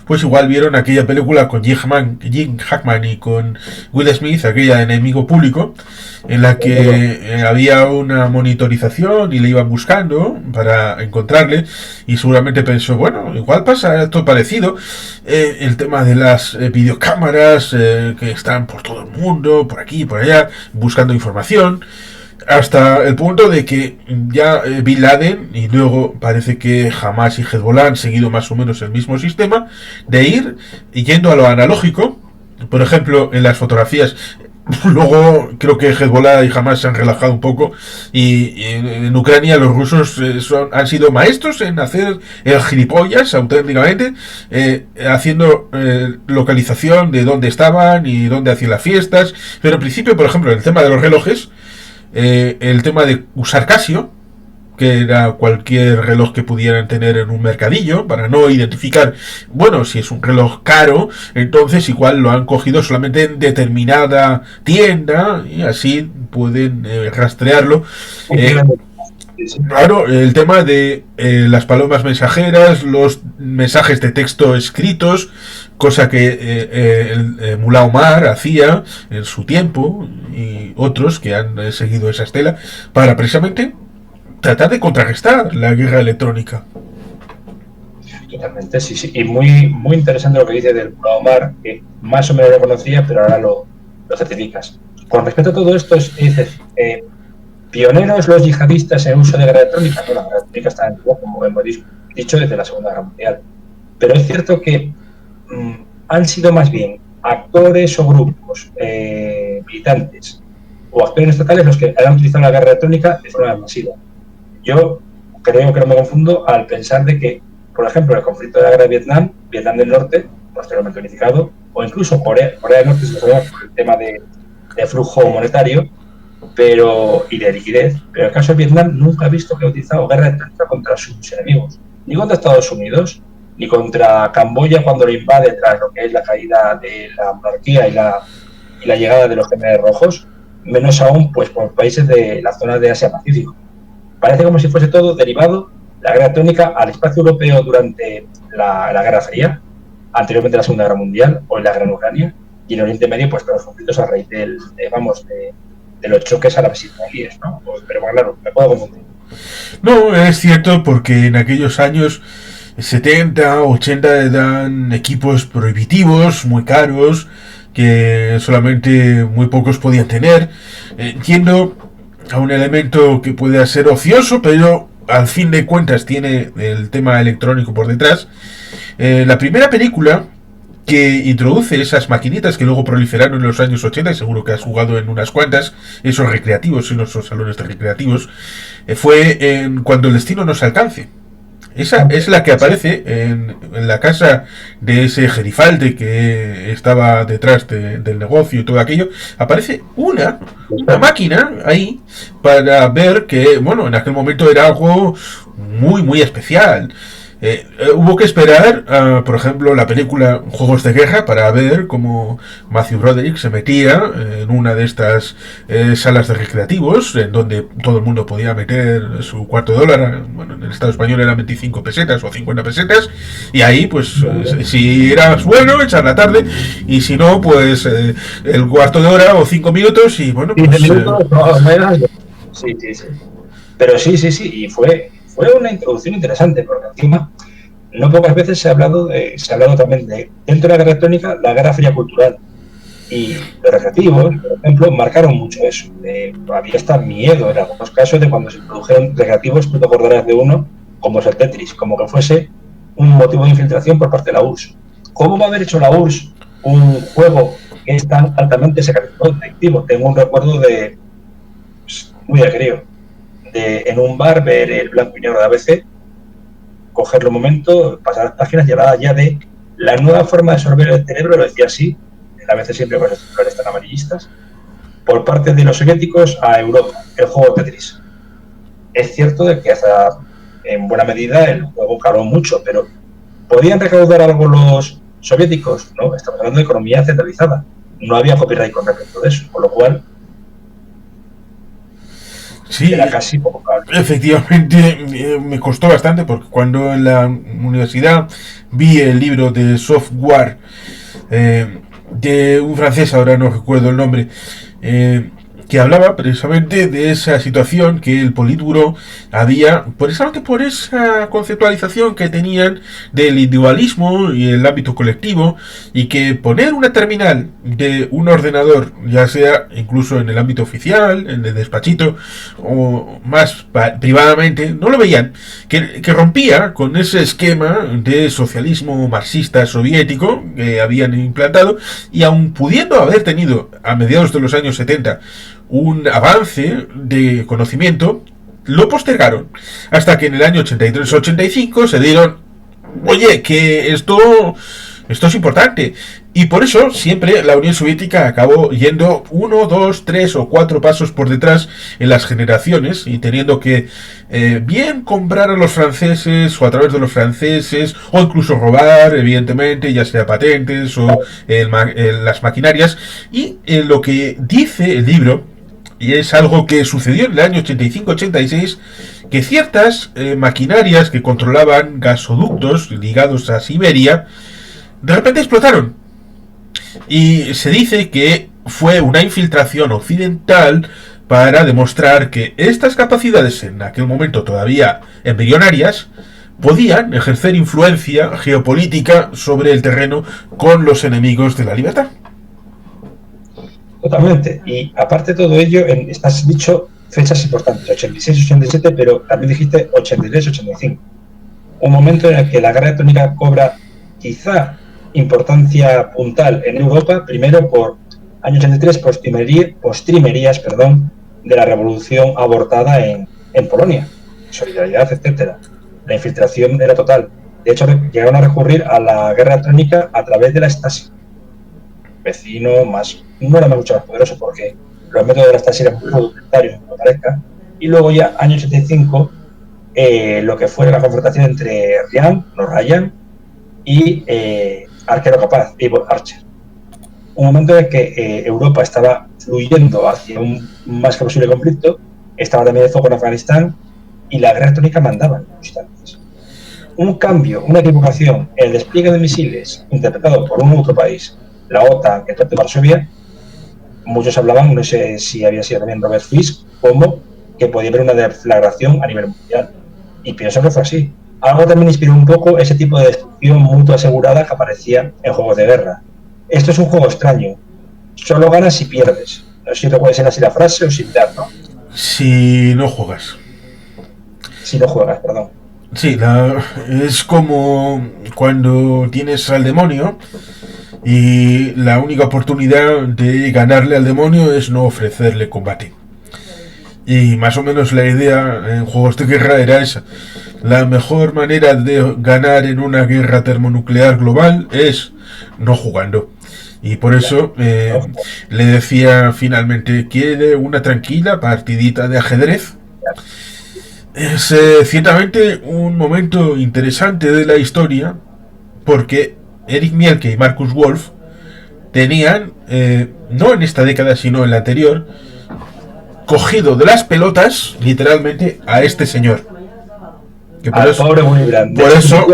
pues igual vieron aquella película con Jim Hackman y con Will Smith, aquella de Enemigo Público, en la que había una monitorización y le iban buscando para encontrarle, y seguramente pensó, bueno, igual pasa esto parecido, el tema de las videocámaras que están por todo el mundo, por aquí y por allá, buscando información, hasta el punto de que ya Bin Laden y luego parece que Hamas y Hezbollah han seguido más o menos el mismo sistema de ir yendo a lo analógico. Por ejemplo, en las fotografías, luego creo que Hezbollah y Hamas se han relajado un poco, y en Ucrania los rusos han sido maestros en hacer el gilipollas auténticamente, haciendo localización de dónde estaban y dónde hacían las fiestas. Pero en principio, por ejemplo, en el tema de los relojes, el tema de usar Casio, que era cualquier reloj que pudieran tener en un mercadillo, para no identificar, bueno, si es un reloj caro, entonces igual lo han cogido solamente en determinada tienda y así pueden rastrearlo. Claro, el tema de las palomas mensajeras, los mensajes de texto escritos, cosa que el Mullah Omar hacía en su tiempo, y otros que han seguido esa estela, para precisamente tratar de contrarrestar la guerra electrónica. Totalmente, sí, sí. Y muy, muy interesante lo que dice del Mullah Omar, que más o menos lo conocía, pero ahora lo certificas. Con respecto a todo esto, dices, pioneros los yihadistas en uso de guerra electrónica. No, la guerra electrónica está en juego, como hemos dicho, desde la Segunda Guerra Mundial. Pero es cierto que han sido más bien actores o grupos militantes o actores estatales los que han utilizado la guerra electrónica de forma masiva. Yo creo que no me confundo al pensar de que, por ejemplo, el conflicto de la guerra de Vietnam, Vietnam del Norte, posteriormente unificado, o incluso Corea del Norte se desarrolla por el tema de flujo monetario y de liquidez, pero en el caso de Vietnam nunca he visto que ha utilizado guerra electrónica contra sus enemigos, ni contra Estados Unidos, ni contra Camboya cuando lo invade tras lo que es la caída de la monarquía y la llegada de los generales rojos, menos aún pues por países de la zona de Asia-Pacífico. Parece como si fuese todo derivado la guerra electrónica al espacio europeo durante la Guerra Fría, anteriormente a la Segunda Guerra Mundial o en la guerra en Ucrania, y en Oriente Medio pues con los conflictos a raíz de los choques árabes israelíes, ¿no? Pero bueno, claro, me puedo confundir. No, es cierto, porque en aquellos años 70, 80 eran equipos prohibitivos, muy caros, que solamente muy pocos podían tener, yendo a un elemento que puede ser ocioso, pero al fin de cuentas tiene el tema electrónico por detrás. La primera película que introduce esas maquinitas que luego proliferaron en los años 80, y seguro que has jugado en unas cuantas, esos recreativos, en esos salones de recreativos, fue en Cuando el destino nos alcance. Esa es la que aparece en la casa de ese gerifalte que estaba detrás del negocio y todo aquello. Aparece una máquina ahí para ver que, bueno, en aquel momento era algo muy especial. Hubo que esperar, por ejemplo, la película Juegos de Guerra para ver cómo Matthew Broderick se metía en una de estas salas de recreativos, en donde todo el mundo podía meter su $4. Bueno, en el Estado español eran 25 pesetas o 50 pesetas, y ahí, pues, si eras bueno, echar la tarde, y si no, pues, el $1/4 o 5 minutos, y bueno, pues. 15 minutos, no, sí. Pero sí, y fue una introducción interesante, porque encima no pocas veces se ha hablado también de, dentro de la guerra electrónica, la guerra fría cultural. Y los recreativos, por ejemplo, marcaron mucho eso. Había hasta miedo en algunos casos de cuando se produjeron recreativos, tú te acordarás de uno, como es el Tetris, como que fuese un motivo de infiltración por parte de la URSS. ¿Cómo va a haber hecho la URSS un juego que es tan altamente secreto detectivo? Tengo un recuerdo de, muy alegre, de en un bar ver el blanco y negro de ABC, cogerlo un momento, pasar las páginas, llevadas ya de la nueva forma de absorber el cerebro, lo decía así, a veces siempre con los titulares tan amarillistas, por parte de los soviéticos a Europa, el juego Tetris. Es cierto de que hasta en buena medida el juego caló mucho, pero ¿podían recaudar algo los soviéticos? No, estamos hablando de economía centralizada. No había copyright con respecto de eso, con lo cual Sí, era casi poco caro. efectivamente me costó bastante porque cuando en la universidad vi el libro de software de un francés, ahora no recuerdo el nombre, que hablaba precisamente de esa situación que el Politburo había, precisamente por esa conceptualización que tenían del individualismo y el ámbito colectivo, y que poner una terminal de un ordenador, ya sea incluso en el ámbito oficial, en el despachito, o más privadamente, no lo veían, que rompía con ese esquema de socialismo marxista soviético que habían implantado, y aun pudiendo haber tenido a mediados de los años 70 un avance de conocimiento, lo postergaron hasta que en el año 83-85 se dieron, oye, que esto es importante. Y por eso siempre la Unión Soviética acabó yendo 1, 2, 3 o 4 pasos por detrás en las generaciones, y teniendo que bien comprar a los franceses o a través de los franceses, o incluso robar, evidentemente, ya sea patentes o las maquinarias. Y lo que dice el libro, y es algo que sucedió en el año 85-86, que ciertas maquinarias que controlaban gasoductos ligados a Siberia de repente explotaron. Y se dice que fue una infiltración occidental para demostrar que estas capacidades, en aquel momento todavía embrionarias, podían ejercer influencia geopolítica sobre el terreno con los enemigos de la libertad. Totalmente. Y aparte de todo ello, estás dicho fechas importantes, 86-87, pero también dijiste 83-85. Un momento en el que la guerra electrónica cobra quizá importancia puntal en Europa, primero por año 83, postrimerías de la revolución abortada en Polonia, solidaridad, etcétera. La infiltración era total. De hecho, llegaron a recurrir a la guerra electrónica a través de la Stasi. Vecino más, no era mucho más poderoso porque los métodos de la Stasi eran muy rudimentarios, como parezca. Y luego ya, año 85, lo que fue la confrontación entre Ryan y Arquero Capaz, Ivor Archer. Un momento en el que Europa estaba fluyendo hacia un más que posible conflicto, estaba también el foco en Afganistán, y la guerra electrónica mandaba en los instantes. Un cambio, una equivocación en el despliegue de misiles interpretado por un otro país, la OTAN, el Pacto de Varsovia, muchos hablaban, no sé si había sido también Robert Fisk, como que podía haber una deflagración a nivel mundial. Y pienso que fue así. Algo también inspiró un poco ese tipo de destrucción mutua asegurada que aparecía en juegos de guerra. Esto es un juego extraño. Solo ganas si pierdes. No sé si recuerdas así la frase o similar, ¿no? Si no juegas. Si no juegas, perdón. Sí, es como cuando tienes al demonio y la única oportunidad de ganarle al demonio es no ofrecerle combate. Y más o menos la idea en juegos de guerra era esa. la mejor manera de ganar en una guerra termonuclear global es no jugando. Y por eso le decía finalmente, ¿quiere una tranquila partidita de ajedrez? Es ciertamente un momento interesante de la historia, porque Eric Mielke y Marcus Wolf tenían, no en esta década sino en la anterior, cogido de las pelotas literalmente a este señor. Que por eso, pobre Willy Brandt. Por eso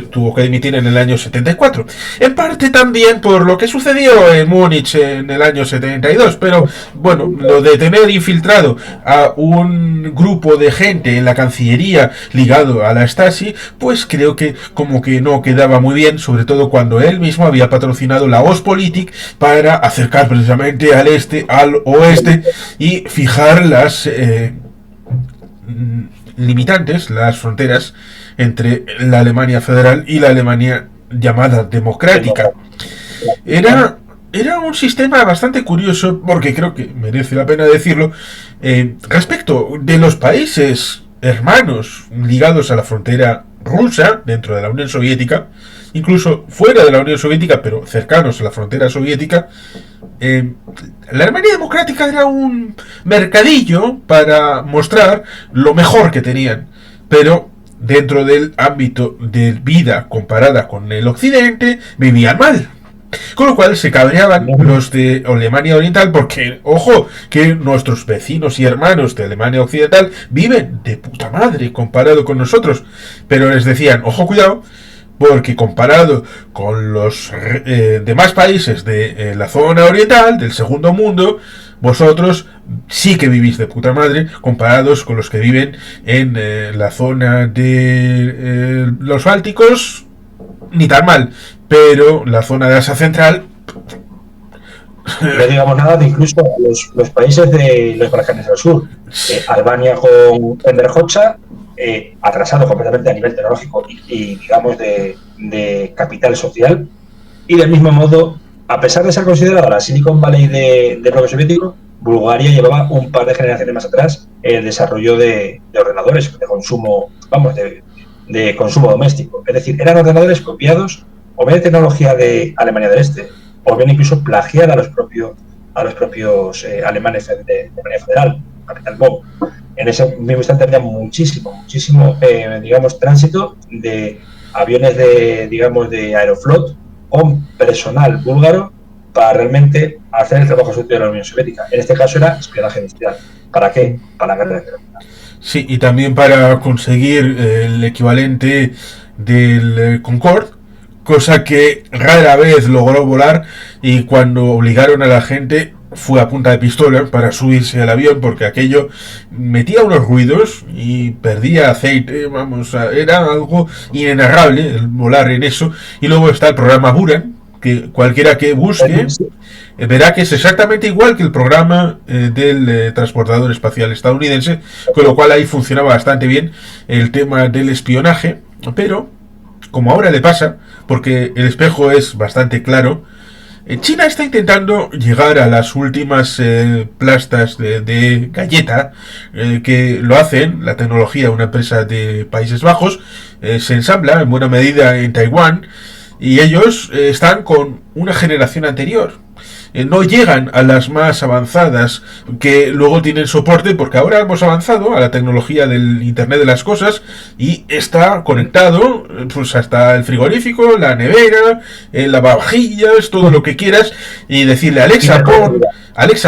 tuvo que dimitir en el año 74. En parte también por lo que sucedió en Múnich en el año 72. Pero bueno, lo de tener infiltrado a un grupo de gente en la Cancillería ligado a la Stasi, pues creo que como que no quedaba muy bien, sobre todo cuando él mismo había patrocinado la Ostpolitik para acercar precisamente al este, al oeste y fijar las limitantes, las fronteras entre la Alemania federal y la Alemania llamada democrática. Era un sistema bastante curioso, porque creo que merece la pena decirlo, respecto de los países hermanos ligados a la frontera rusa dentro de la Unión Soviética, incluso fuera de la Unión Soviética, pero cercanos a la frontera soviética. La Alemania democrática era un mercadillo para mostrar lo mejor que tenían, pero dentro del ámbito de vida comparada con el occidente vivían mal. Con lo cual se cabreaban los de Alemania Oriental porque, ojo, que nuestros vecinos y hermanos de Alemania Occidental viven de puta madre comparado con nosotros. Pero les decían, ojo, cuidado, porque comparado con los demás países de la zona oriental, del segundo mundo, vosotros sí que vivís de puta madre comparados con los que viven en la zona de los Bálticos, ni tan mal, pero la zona de Asia Central... No digamos nada de incluso los países de los Balcanes del Sur. Albania con Enver Hoxha, atrasado completamente a nivel tecnológico y digamos de capital social, y del mismo modo, a pesar de ser considerada la Silicon Valley del bloque soviético, Bulgaria llevaba un par de generaciones más atrás el desarrollo de ordenadores de consumo, vamos, de consumo doméstico. Es decir, eran ordenadores copiados o bien de tecnología de Alemania del Este, o bien incluso plagiada a los propios alemanes de Alemania Federal, capital Bonn. En ese mismo instante había muchísimo, digamos, tránsito de aviones de Aeroflot con personal búlgaro para realmente hacer el trabajo sucio de la Unión Soviética. En este caso era espionaje industrial. ¿Para qué? Para la guerra. Sí, y también para conseguir el equivalente del Concorde, cosa que rara vez logró volar, y cuando obligaron a la gente fue a punta de pistola para subirse al avión, porque aquello metía unos ruidos y perdía aceite, vamos, era algo inenarrable el volar en eso. Y luego está el programa Buran, que cualquiera que busque verá que es exactamente igual que el programa del transportador espacial estadounidense, con lo cual ahí funcionaba bastante bien el tema del espionaje. Pero como ahora le pasa, porque el espejo es bastante claro, China está intentando llegar a las últimas plastas de galleta, que lo hacen, la tecnología, una empresa de Países Bajos, se ensambla en buena medida en Taiwán, y ellos están con una generación anterior. No llegan a las más avanzadas que luego tienen soporte, porque ahora hemos avanzado a la tecnología del Internet de las cosas y está conectado pues hasta el frigorífico, la nevera, lavavajillas, todo lo que quieras, y decirle Alexa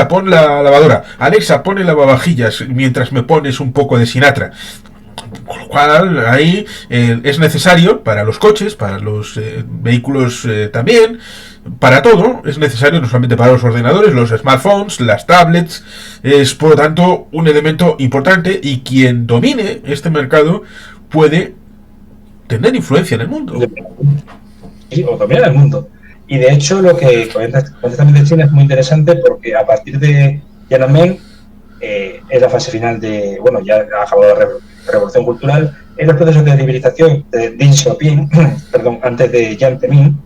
pon la lavadora, Alexa pon el lavavajillas mientras me pones un poco de Sinatra. Con lo cual ahí es necesario para los coches, para los vehículos también, para todo es necesario, no solamente para los ordenadores, los smartphones, las tablets. Es por lo tanto un elemento importante, y quien domine este mercado puede tener influencia en el mundo. Sí, o dominar el mundo. Y de hecho lo que comentas también de China es muy interesante, porque a partir de Tiananmen es la fase final de, bueno, ya ha acabado la revolución cultural, en los procesos de civilización de Deng Xiaoping, perdón, antes de Jiang Zemin,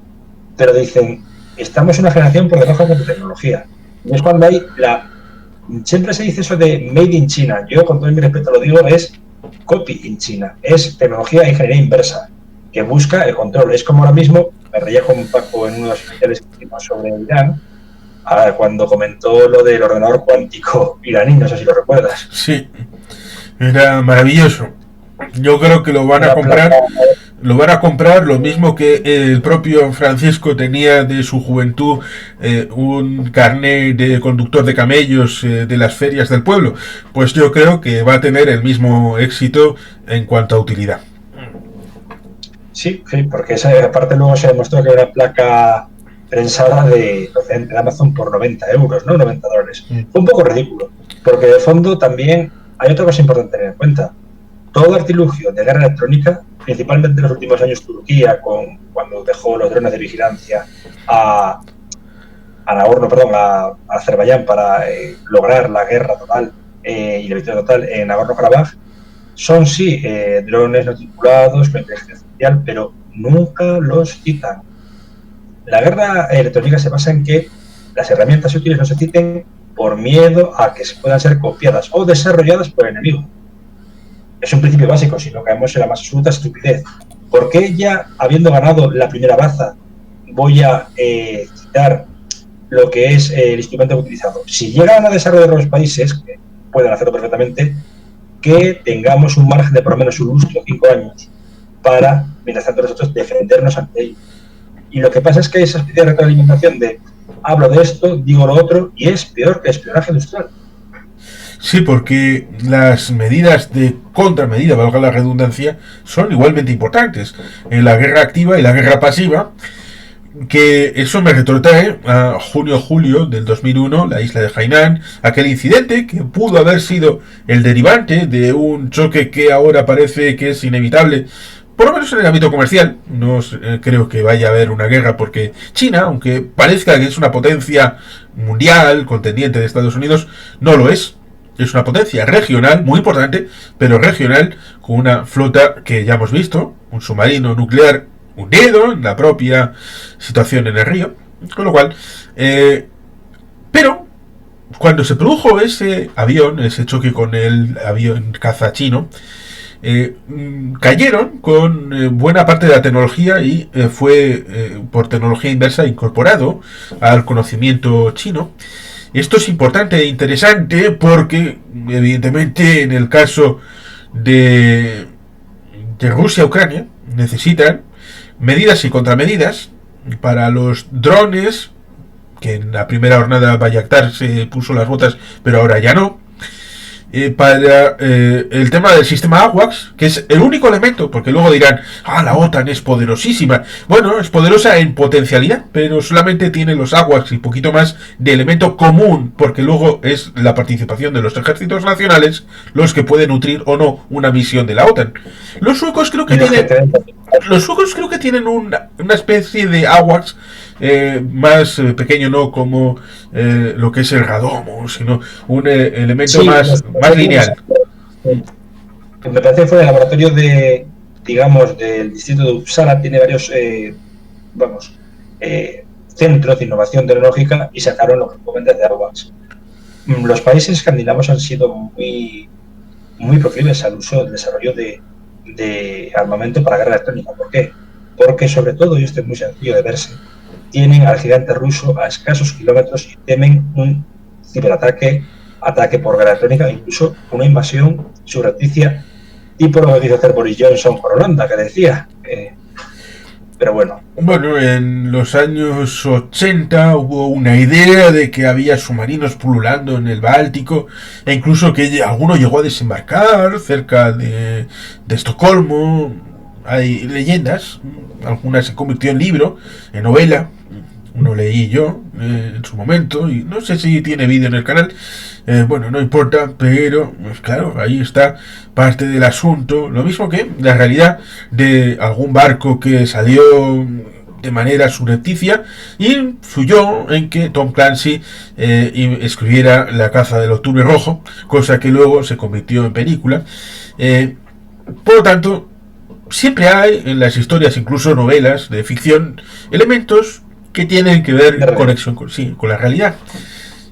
pero dicen, estamos en una generación por debajo de tecnología. Y es cuando hay siempre se dice eso de Made in China. Yo, con todo mi respeto lo digo, es copy in China, es tecnología de ingeniería inversa, que busca el control. Es como ahora mismo, me reía con Paco en uno de los especiales que hicimos sobre Irán, cuando comentó lo del ordenador cuántico iraní, no sé si lo recuerdas. Sí, era maravilloso. Yo creo que lo van a comprar. Lo van a comprar lo mismo que el propio Francisco tenía de su juventud un carnet de conductor de camellos de las ferias del pueblo. Pues yo creo que va a tener el mismo éxito en cuanto a utilidad. Sí, sí, porque esa parte luego se demostró que era una placa prensada de Amazon por 90 euros, ¿no? 90 dólares. Fue un poco ridículo, porque de fondo también hay otra cosa importante tener en cuenta. Todo artilugio de guerra electrónica, principalmente en los últimos años Turquía, cuando dejó los drones de vigilancia a Azerbaiyán para lograr la guerra total y la victoria total en Nagorno-Karabaj, son sí drones no tripulados con inteligencia artificial, pero nunca los citan. La guerra electrónica se basa en que las herramientas útiles no se citen por miedo a que se puedan ser copiadas o desarrolladas por el enemigo. Es un principio básico, si no caemos en la más absoluta estupidez. ¿Por qué ya, habiendo ganado la primera baza, voy a citar lo que es el instrumento utilizado? Si llegan a desarrollar los países, que pueden hacerlo perfectamente, que tengamos un margen de por lo menos un lustro, 5 años, para, mientras tanto, nosotros defendernos ante ello. Y lo que pasa es que hay esa especie de retroalimentación de hablo de esto, digo lo otro, y es peor que espionaje industrial. Sí, porque las medidas de contramedida, valga la redundancia, son igualmente importantes. En la guerra activa y la guerra pasiva, que eso me retrotrae a junio-julio del 2001, la isla de Hainan, aquel incidente que pudo haber sido el derivante de un choque que ahora parece que es inevitable, por lo menos en el ámbito comercial. No creo que vaya a haber una guerra porque China, aunque parezca que es una potencia mundial, contendiente de Estados Unidos, no lo es. Es una potencia regional, muy importante, pero regional, con una flota que ya hemos visto, un submarino nuclear hundido en la propia situación en el río, con lo cual, pero cuando se produjo ese avión, ese choque con el avión caza chino, cayeron con buena parte de la tecnología y fue por tecnología inversa incorporado al conocimiento chino. Esto es importante e interesante porque, evidentemente, en el caso de Rusia-Ucrania, necesitan medidas y contramedidas para los drones, que en la primera jornada Bayraktar se puso las botas, pero ahora ya no. Para el tema del sistema AWACS, que es el único elemento, porque luego dirán, la OTAN es poderosísima. Bueno, es poderosa en potencialidad, pero solamente tiene los AWACS y poquito más de elemento común, porque luego es la participación de los ejércitos nacionales los que pueden nutrir o no una misión de la OTAN. Los suecos creo que tienen una especie de AWACS más pequeño, no como lo que es el Radomo, sino un elemento más lineal. Me parece que fue el laboratorio del distrito de Uppsala, tiene varios centros de innovación tecnológica y sacaron los componentes de AWACS. Los países escandinavos han sido muy, muy proclives al uso del desarrollo de armamento para guerra electrónica. ¿Por qué? Porque sobre todo, y esto es muy sencillo de verse, tienen al gigante ruso a escasos kilómetros y temen un ciberataque, ataque por guerra electrónica, incluso una invasión subrepticia, tipo lo que quiso hacer Boris Johnson por Holanda, que decía. Pero bueno. Bueno, en los años 80 hubo una idea de que había submarinos pululando en el Báltico, e incluso que alguno llegó a desembarcar cerca de Estocolmo. Hay leyendas, algunas se convirtió en libro, en novela. Uno leí yo en su momento y no sé si tiene vídeo en el canal. Bueno, no importa, pero pues claro, ahí está parte del asunto. Lo mismo que la realidad de algún barco que salió de manera surrepticia y influyó en que Tom Clancy escribiera La caza del octubre rojo, cosa que luego se convirtió en película. Por lo tanto, siempre hay en las historias, incluso novelas de ficción, elementos que tienen que ver conexión con la realidad.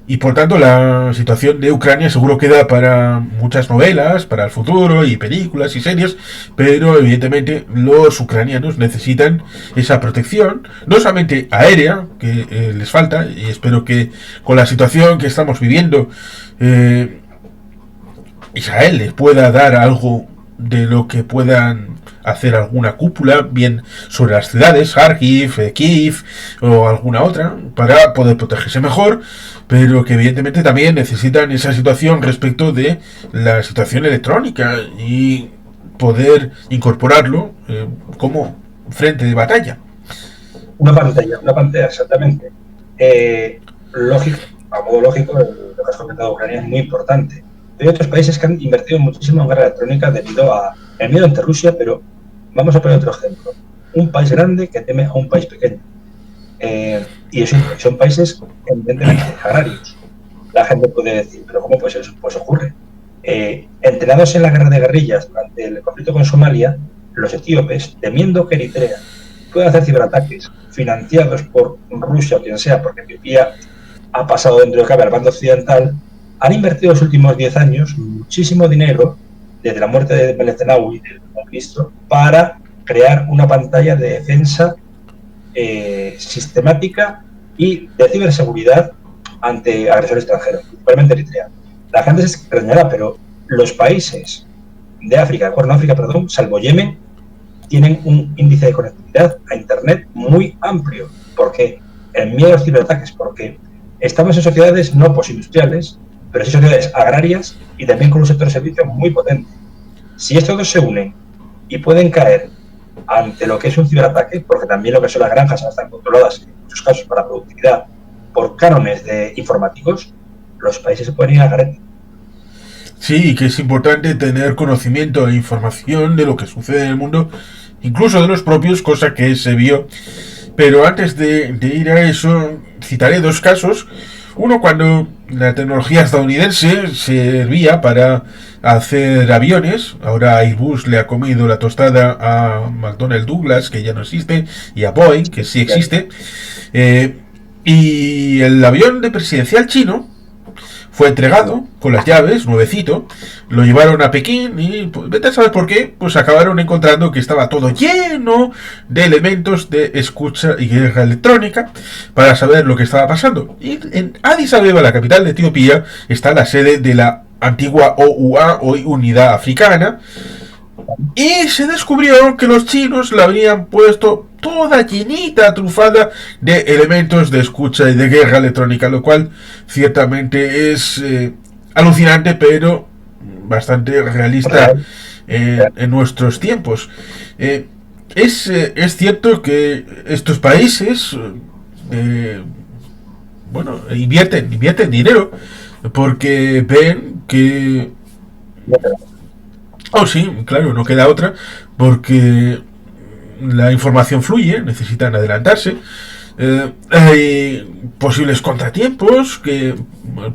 Y por tanto la situación de Ucrania seguro queda para muchas novelas, para el futuro y películas y series, pero evidentemente los ucranianos necesitan esa protección, no solamente aérea, que les falta, y espero que con la situación que estamos viviendo Israel les pueda dar algo de lo que puedan hacer alguna cúpula, bien sobre las ciudades, Kharkiv, Kiev o alguna otra, para poder protegerse mejor, pero que evidentemente también necesitan esa situación respecto de la situación electrónica y poder incorporarlo como frente de batalla. Una pantalla, exactamente. Lógico, a modo lógico, lo que has comentado de Ucrania es muy importante. Hay otros países que han invertido muchísimo en guerra electrónica debido a el miedo ante Rusia, pero vamos a poner otro ejemplo. Un país grande que teme a un país pequeño. Y son países evidentemente agrarios. La gente puede decir, pero ¿cómo pues eso pues ocurre? Entrenados en la guerra de guerrillas durante el conflicto con Somalia, los etíopes, temiendo que Eritrea pueda hacer ciberataques financiados por Rusia o quien sea, porque Etiopía ha pasado dentro de cabe al bando occidental, han invertido los últimos 10 años muchísimo dinero, desde la muerte de Meles Zenawi y del ministro, para crear una pantalla de defensa sistemática y de ciberseguridad ante agresores extranjeros, principalmente Eritrea. La gente se extrañará, pero los países de África, de Cuerno África, perdón, salvo Yemen, tienen un índice de conectividad a Internet muy amplio. ¿Por qué? El miedo a los ciberataques, porque estamos en sociedades no postindustriales, pero sí sociedades agrarias y también con un sector de servicios muy potente. Si estos dos se unen y pueden caer ante lo que es un ciberataque, porque también lo que son las granjas están controladas en muchos casos para productividad por cánones de informáticos, los países se pueden ir a garete. Sí, que es importante tener conocimiento e información de lo que sucede en el mundo, incluso de los propios, cosa que se vio. Pero antes de ir a eso, citaré dos casos. Uno cuando la tecnología estadounidense servía para hacer aviones. Ahora Airbus le ha comido la tostada a McDonnell Douglas, que ya no existe, y a Boeing, que sí existe. Eh, y el avión de presidencial chino fue entregado con las llaves, nuevecito, lo llevaron a Pekín y pues, vete a saber por qué, pues acabaron encontrando que estaba todo lleno de elementos de escucha y guerra electrónica para saber lo que estaba pasando. Y en Addis Abeba, la capital de Etiopía, está la sede de la antigua OUA, hoy Unidad Africana, y se descubrió que los chinos la habían puesto toda llenita, trufada de elementos de escucha y de guerra electrónica, lo cual ciertamente es alucinante, pero bastante realista en nuestros tiempos. Es cierto que estos países, bueno, invierten dinero porque ven que oh, sí, claro, no queda otra, porque la información fluye, necesitan adelantarse. Hay posibles contratiempos, que,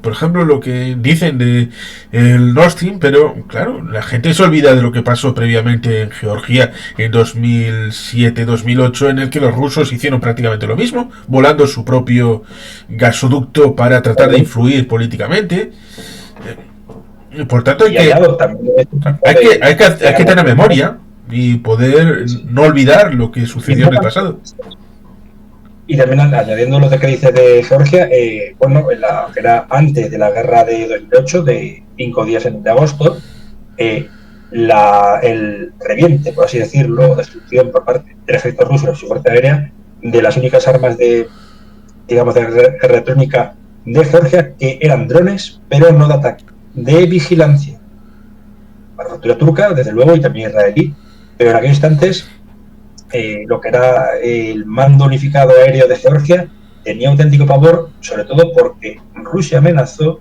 por ejemplo, lo que dicen de el Nord Stream, pero claro, la gente se olvida de lo que pasó previamente en Georgia en 2007-2008, en el que los rusos hicieron prácticamente lo mismo, volando su propio gasoducto para tratar de influir políticamente. Por tanto, hay que tener memoria y poder no olvidar lo que sucedió en el pasado. Y también añadiendo lo que dice de Georgia, bueno, que era antes de la guerra de 2008, de 5 días de agosto, el reviente, por así decirlo, destrucción por parte del ejército ruso y su fuerza aérea de las únicas armas de, digamos, de guerra electrónica de Georgia, que eran drones, pero no de ataque, de vigilancia. Manufactura turca, desde luego, y también israelí, pero en aquellos instantes lo que era el mando unificado aéreo de Georgia tenía auténtico pavor, sobre todo porque Rusia amenazó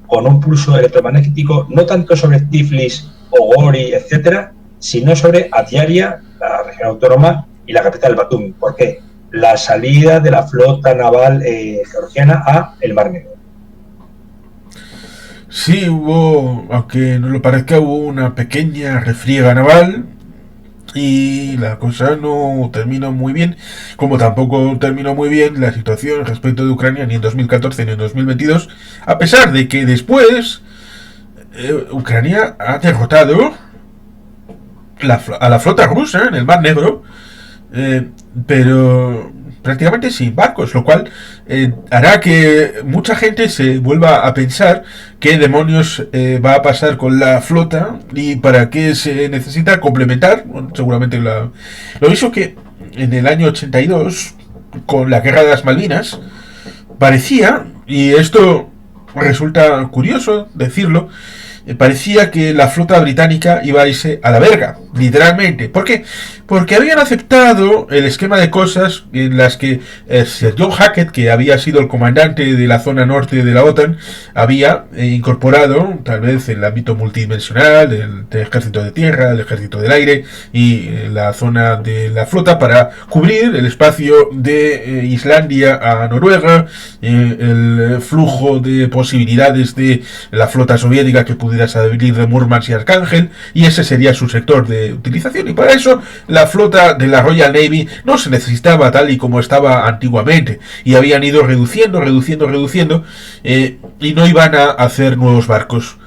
con un pulso electromagnético no tanto sobre Tiflis o Gori, etcétera, sino sobre Adiaria, la región autónoma, y la capital Batumi. ¿Por qué? La salida de la flota naval georgiana a el Mar Negro. Sí, hubo, aunque no lo parezca, hubo una pequeña refriega naval y la cosa no terminó muy bien, como tampoco terminó muy bien la situación respecto de Ucrania ni en 2014 ni en 2022, a pesar de que después Ucrania ha derrotado a la flota rusa en el Mar Negro, eh, pero prácticamente sin barcos, lo cual hará que mucha gente se vuelva a pensar qué demonios va a pasar con la flota y para qué se necesita complementar. Bueno, seguramente lo hizo que en el año 82, con la guerra de las Malvinas, parecía, y esto resulta curioso decirlo, parecía que la flota británica iba a irse a la verga, literalmente. ¿Por qué? Porque habían aceptado el esquema de cosas en las que Sir John Hackett, que había sido el comandante de la zona norte de la OTAN, había incorporado, tal vez en el ámbito multidimensional, del ejército de tierra, el ejército del aire y la zona de la flota para cubrir el espacio de Islandia a Noruega, el flujo de posibilidades de la flota soviética que pudiera salir de Murmansk y Arcángel, y ese sería su sector de utilización. Y para eso la flota de la Royal Navy no se necesitaba tal y como estaba antiguamente, y habían ido reduciendo, y no iban a hacer nuevos barcos.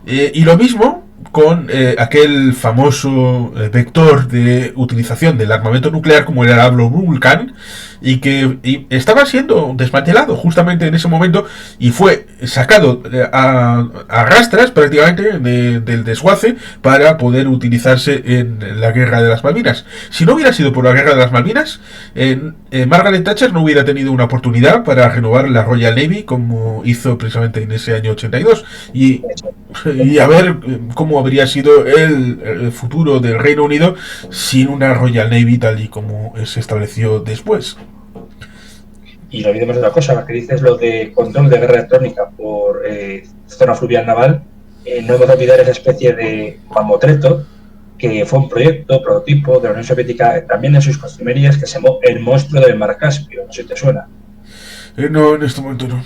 Y lo mismo con aquel famoso vector de utilización del armamento nuclear como era el Avro Vulcan, y estaba siendo desmantelado justamente en ese momento y fue sacado a rastras prácticamente del desguace para poder utilizarse en la guerra de las Malvinas. Si no hubiera sido por la guerra de las Malvinas, Margaret Thatcher no hubiera tenido una oportunidad para renovar la Royal Navy como hizo precisamente en ese año 82, y a ver cómo habría sido el futuro del Reino Unido sin una Royal Navy tal y como se estableció después. Y no olvidemos otra cosa, que dices lo de control de guerra electrónica por zona fluvial naval. No hemos de olvidar esa especie de mamotreto que fue un prototipo de la Unión Soviética, también en sus costumerías, que se llamó el monstruo del Mar Caspio. No sé si te suena. No, en este momento no.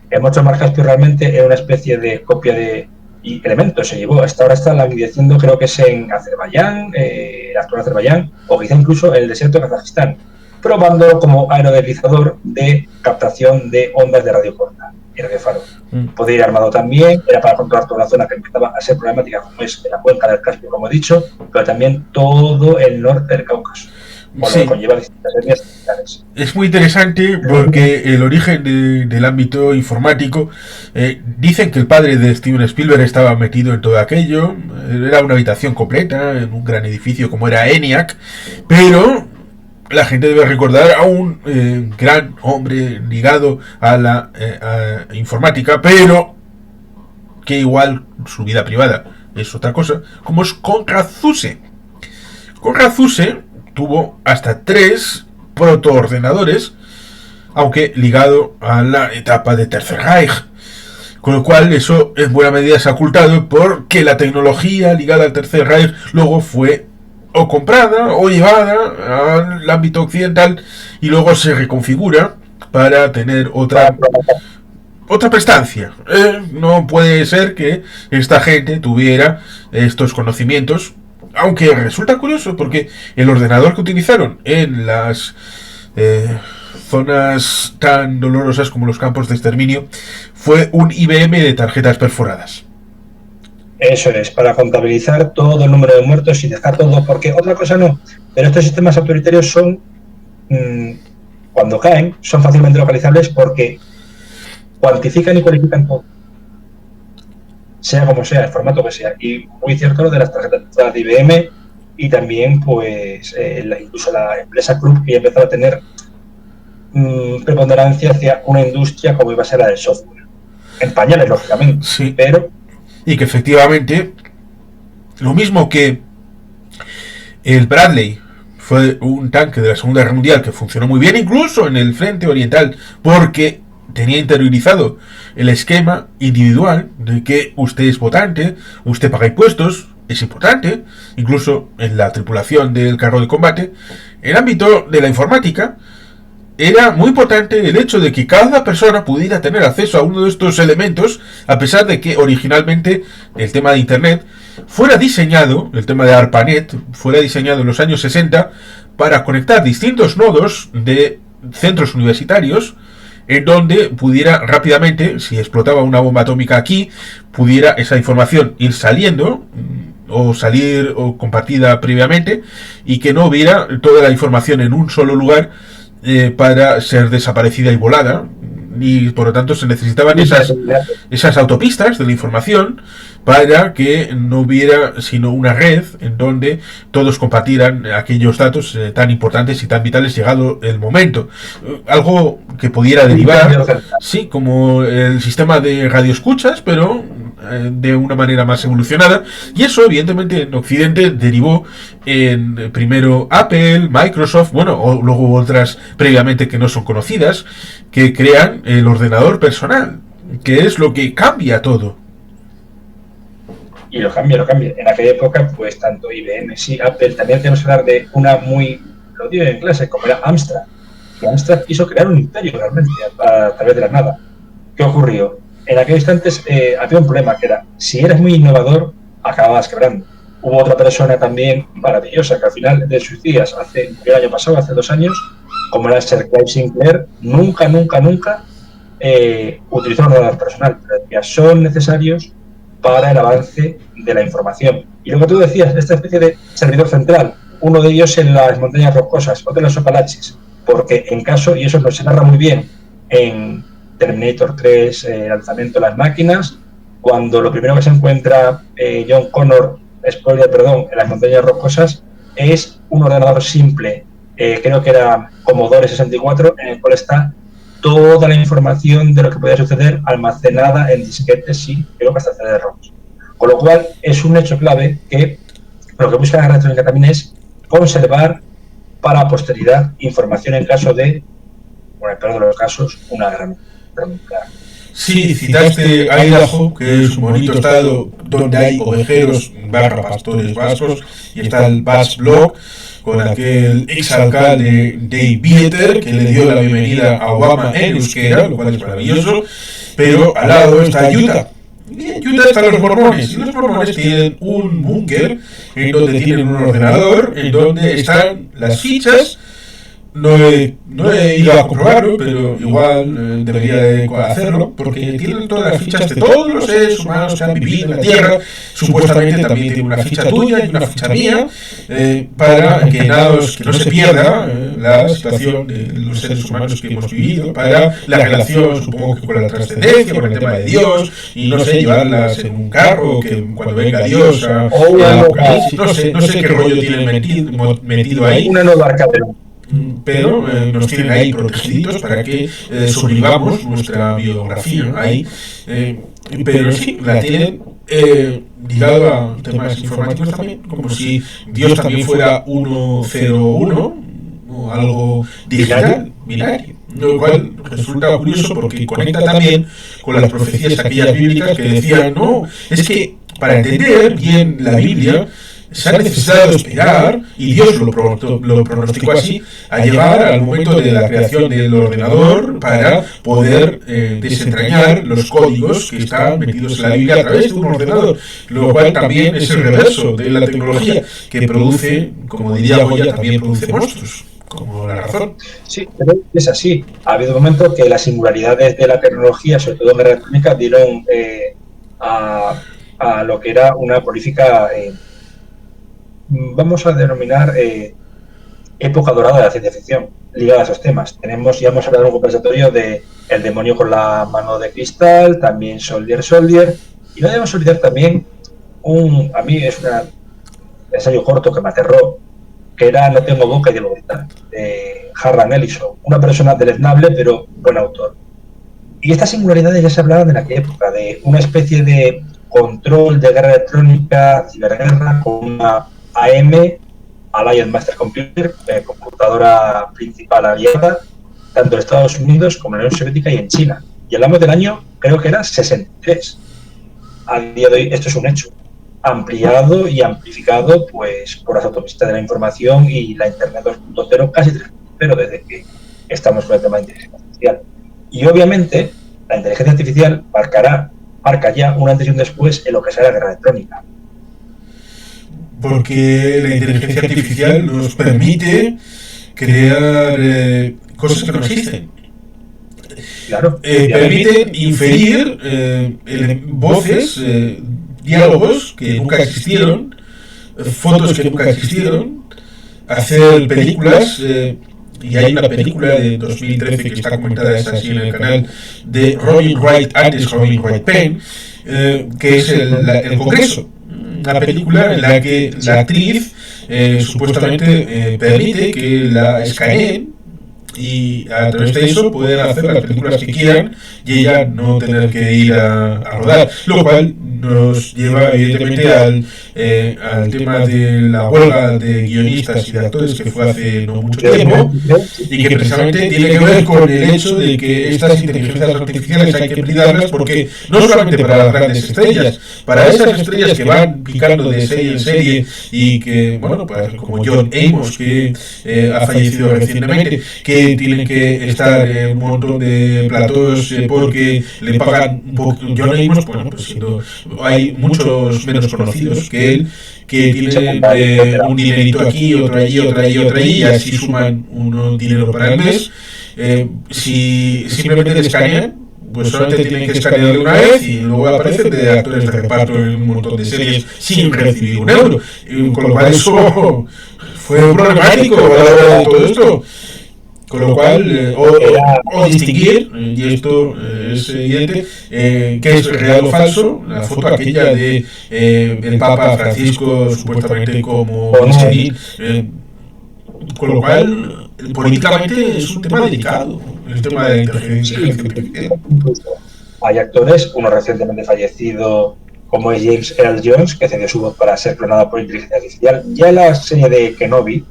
El monstruo del Mar Caspio realmente era una especie de copia de elementos. Se llevó, hasta ahora está languideciendo, creo que es en Azerbaiyán, el actual Azerbaiyán, o quizá incluso en el desierto de Kazajistán, probando como aerodeslizador de captación de ondas de radio corta y radiofaro. Podía ir armado también, era para controlar toda una zona que empezaba a ser problemática, como es la cuenca del Caspio, como he dicho, pero también todo el norte del Cáucaso, con lo que conlleva distintas etnias militares. Es muy interesante porque el origen del ámbito informático, dicen que el padre de Steven Spielberg estaba metido en todo aquello, era una habitación completa en un gran edificio como era ENIAC, pero la gente debe recordar a un gran hombre ligado a la informática, pero que igual su vida privada es otra cosa, como es Konrad Zuse. Konrad Zuse tuvo hasta 3 protoordenadores, aunque ligado a la etapa de Tercer Reich, con lo cual eso en buena medida se ha ocultado porque la tecnología ligada al Tercer Reich luego fue o comprada o llevada al ámbito occidental y luego se reconfigura para tener otra prestancia. No puede ser que esta gente tuviera estos conocimientos, aunque resulta curioso porque el ordenador que utilizaron en las zonas tan dolorosas como los campos de exterminio fue un IBM de tarjetas perforadas. Eso es, para contabilizar todo el número de muertos y dejar todo, porque otra cosa no, pero estos sistemas autoritarios son, cuando caen, son fácilmente localizables porque cuantifican y cualifican todo, sea como sea, el formato que sea. Y muy cierto lo de las tarjetas de IBM y también pues incluso la empresa Krupp, que empezó a tener preponderancia hacia una industria como iba a ser la del software. En pañales, lógicamente, sí. Pero... Y que efectivamente, lo mismo que el Bradley fue un tanque de la Segunda Guerra Mundial que funcionó muy bien, incluso en el frente oriental, porque tenía interiorizado el esquema individual de que usted es votante, usted paga impuestos, es importante, incluso en la tripulación del carro de combate. En el ámbito de la informática, era muy importante el hecho de que cada persona pudiera tener acceso a uno de estos elementos, a pesar de que originalmente el tema de Internet fuera diseñado, el tema de ARPANET, fuera diseñado en los años 60 para conectar distintos nodos de centros universitarios en donde pudiera rápidamente, si explotaba una bomba atómica aquí, pudiera esa información ir saliendo o salir o compartida previamente y que no hubiera toda la información en un solo lugar para ser desaparecida y volada, y por lo tanto se necesitaban esas autopistas de la información para que no hubiera sino una red en donde todos compartieran aquellos datos tan importantes y tan vitales llegado el momento. Algo que pudiera derivar, sí, como el sistema de radioescuchas, pero de una manera más evolucionada, y eso evidentemente en Occidente derivó en primero Apple, Microsoft, bueno, o luego otras previamente que no son conocidas, que crean el ordenador personal, que es lo que cambia todo. Y lo cambia. En aquella época, pues tanto IBM, sí, Apple, también tenemos que hablar de una muy, lo digo en clase, como era Amstrad. Que Amstrad quiso crear un imperio realmente a través de la nada. ¿Qué ocurrió? En aquellos instantes había un problema que era, si eras muy innovador, acababas quebrando. Hubo otra persona también maravillosa que al final de sus días, el año pasado, hace 2 años, como era Sir Clive Sinclair, nunca utilizó un ordenador personal, pero decía, son necesarios para el avance de la información. Y lo que tú decías, esta especie de servidor central, uno de ellos en las montañas rocosas, otro en los Apalaches, porque en caso, y eso se narra muy bien en Terminator 3, lanzamiento de las máquinas, cuando lo primero que se encuentra John Connor, en las montañas rocosas, es un ordenador simple, creo que era Commodore 64, en el cual está toda la información de lo que podía suceder almacenada en disquetes y creo que hasta CD-ROMs. Con lo cual es un hecho clave que lo que busca la guerra electrónica también es conservar para posteridad información en caso de, bueno, en el peor de los casos, una guerra nuclear. Sí, citaste Idaho, que es un bonito estado donde hay ovejeros barra pastores vascos, y está el Bass Blog, con aquel exalcalde Dave Bieter, que le dio la bienvenida a Obama en euskera, lo cual es maravilloso, pero al lado está Utah. Y en Utah están los mormones, y los mormones tienen un búnker en donde tienen un ordenador, en donde están las fichas. No he ido a comprobarlo, pero igual debería de hacerlo, porque tienen todas las fichas de todos los seres humanos que han vivido en la Tierra. Supuestamente también tiene una ficha tuya y una ficha mía, para que no se pierda la situación de los seres humanos que hemos vivido, para la relación, supongo que con la trascendencia, con el tema de Dios, y no sé, llevarlas en un carro, que cuando venga Dios a Apocalipsis, no sé qué rollo tienen metido ahí. Una nueva arcadera. Pero nos tienen ahí protegidos para que sublimamos nuestra biografía ahí, pero sí, la tienen ligado a temas informáticos también, como si Dios también fuera 101 o algo digital, binario, lo cual resulta curioso porque conecta también con las profecías aquellas bíblicas que decían, no, es que para entender bien la Biblia se ha necesitado esperar, y Dios lo pronosticó así, a llegar al momento de la creación del ordenador para poder desentrañar los códigos que están metidos en la Biblia a través de un ordenador, lo cual también es el reverso de la tecnología, que produce, como diría Goya, también produce monstruos, como la razón. Sí, pero es así. Ha habido momentos que las singularidades de la tecnología, sobre todo en la electrónica, dieron a lo que era una prolífica vamos a denominar época dorada de la ciencia ficción ligada a esos temas. Ya hemos hablado en un conversatorio de El demonio con la mano de cristal, también Soldier, y no debemos olvidar también a mí es un ensayo corto que me aterró, que era No tengo boca y debo gritar, de Harlan Ellison, una persona deleznable pero buen autor. Y estas singularidades ya se hablaban en aquella época, de una especie de control de guerra electrónica, ciberguerra, con una AM, Allied Master Computer, computadora principal aliada, tanto en Estados Unidos como en la Unión Soviética y en China. Y hablamos del año, creo que era 63. A día de hoy esto es un hecho, ampliado y amplificado pues por las autopistas de la información y la Internet 2.0, casi 3.0, desde que estamos con el tema de inteligencia artificial. Y obviamente la inteligencia artificial marca ya un antes y un después en lo que será la guerra electrónica. Porque la inteligencia artificial nos permite crear cosas que no existen. Claro. Permiten inferir voces, diálogos que nunca existieron, fotos que nunca existieron, hacer películas. Y hay una película de 2013 que está comentada, es así en el canal, de Robin Wright, antes Robin Wright Penn, que es el Congreso. Una película en la que la actriz supuestamente permite que la escaneen y a través de eso pueden hacer las películas que quieran y ella no tener que ir a rodar, lo cual nos lleva evidentemente al tema de la huelga de guionistas y de actores que fue hace no mucho tiempo y que precisamente tiene que ver con el hecho de que estas inteligencias artificiales hay que blindarlas porque no solamente para las grandes estrellas, para esas estrellas que van picando de serie en serie y que, bueno, pues como John Amos, que ha fallecido recientemente, que tienen que estar en un montón de platós porque le pagan un poco. John Amos, bueno, pues siendo, hay muchos menos conocidos que él, que tienen un dinerito aquí, otro allí, otro allí, otro allí, y así suman un dinero para el mes. Si simplemente te escanean, pues solamente tienen que escanearle una vez y luego aparecen de actores de reparto en un montón de series sin recibir un euro. Con lo cual eso fue problemático a la hora de todo esto. Con lo cual, o distinguir, y esto es evidente, qué es real o falso, la foto aquella de el Papa Francisco supuestamente como Michelin, con lo cual, políticamente es un tema delicado, el tema de la inteligencia artificial. Hay actores, uno recientemente fallecido, como es James Earl Jones, que cedió su voz para ser clonado por inteligencia artificial, ya en la serie de Kenobi,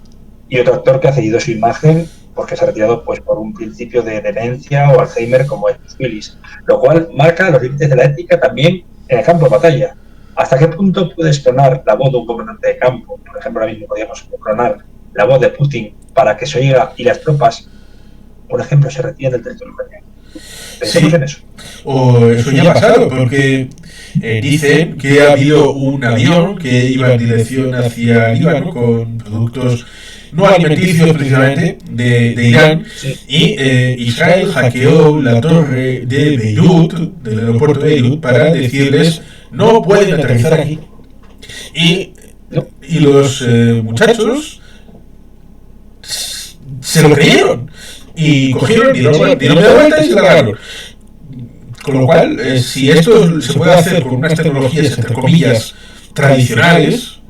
y otro actor que ha cedido su imagen porque se ha retirado pues por un principio de demencia o Alzheimer como es Willis, lo cual marca los límites de la ética también en el campo de batalla. ¿Hasta qué punto puedes clonar la voz de un comandante de campo? Por ejemplo, ahora mismo podríamos clonar la voz de Putin para que se oiga y las tropas, por ejemplo, se retiren del territorio ucraniano. Pensemos en eso. O eso ya ha pasado, porque dicen que ha habido un avión que iba en dirección hacia Líbano con productos no alimenticios precisamente de Irán, Sí. Y Israel hackeó la torre de Beirut, del aeropuerto de Beirut, para decirles no pueden aterrizar aquí. Y los muchachos se lo creyeron y cogieron, dieron media vuelta y se largaron. Con lo cual, si esto se puede hacer con unas tecnologías, entre comillas, tradicionales,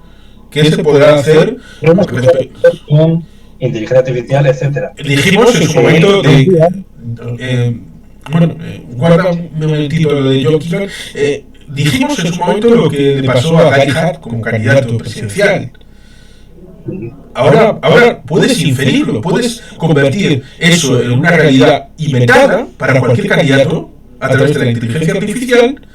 ¿qué se podrá hacer con inteligencia artificial, etcétera? Dijimos en su momento guarda un momentito lo de John Keegan. Dijimos en su momento lo que le pasó a Guy Hart como candidato presidencial. Ahora puedes inferirlo, puedes convertir eso en una realidad inventada para cualquier candidato a través de la inteligencia artificial,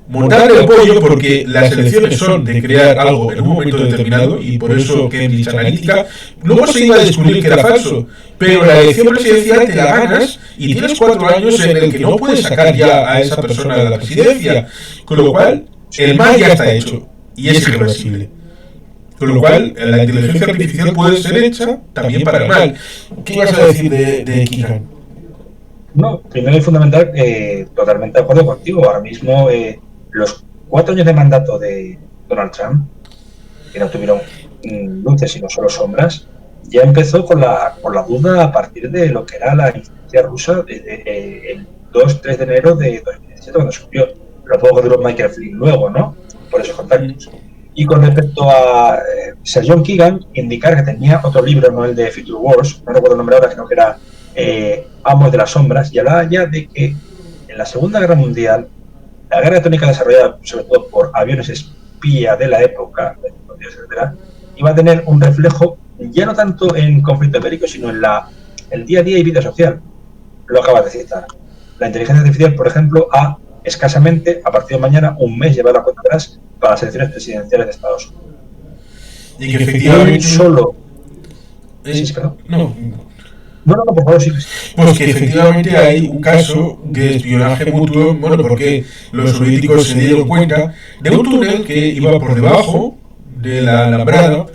montarle el pollo porque las elecciones son de crear algo en un momento determinado y por eso Cambridge Analytica luego se iba a descubrir que era falso, pero la elección presidencial te la ganas y tienes 4 años en el que no puedes sacar ya a esa persona de la presidencia, con lo cual el mal ya está hecho y es irreversible. Con lo cual, la inteligencia artificial puede ser hecha también para el mal. ¿Qué ibas a decir de Keegan? No, primero y fundamental, totalmente de acuerdo contigo. Ahora mismo, los 4 años de mandato de Donald Trump, que no tuvieron luces sino solo sombras, ya empezó con la duda a partir de lo que era la influencia rusa desde el 2-3 de enero de 2017, cuando surgió. Lo poco que duró Michael Flynn luego, ¿no? Por esos contactos. Y con respecto a Sir John Keegan, indicar que tenía otro libro, no el de Future Wars, no recuerdo el nombre ahora, creo que era Amos de las Sombras, y hablaba ya de que en la Segunda Guerra Mundial, la guerra electrónica desarrollada sobre todo por aviones espía de la época, etcétera, iba a tener un reflejo ya no tanto en conflicto bélico, sino en el día a día y vida social. Lo acabas de citar. La inteligencia artificial, por ejemplo, ha escasamente, a partir de mañana, un mes llevar la cuenta atrás para las elecciones presidenciales de Estados Unidos. Y que efectivamente solo... Sí, perdón. No. No, no, no, por favor, sí. Pues que efectivamente hay un caso de espionaje mutuo, bueno, porque los soviéticos se dieron cuenta de un túnel que iba por debajo de la alambrada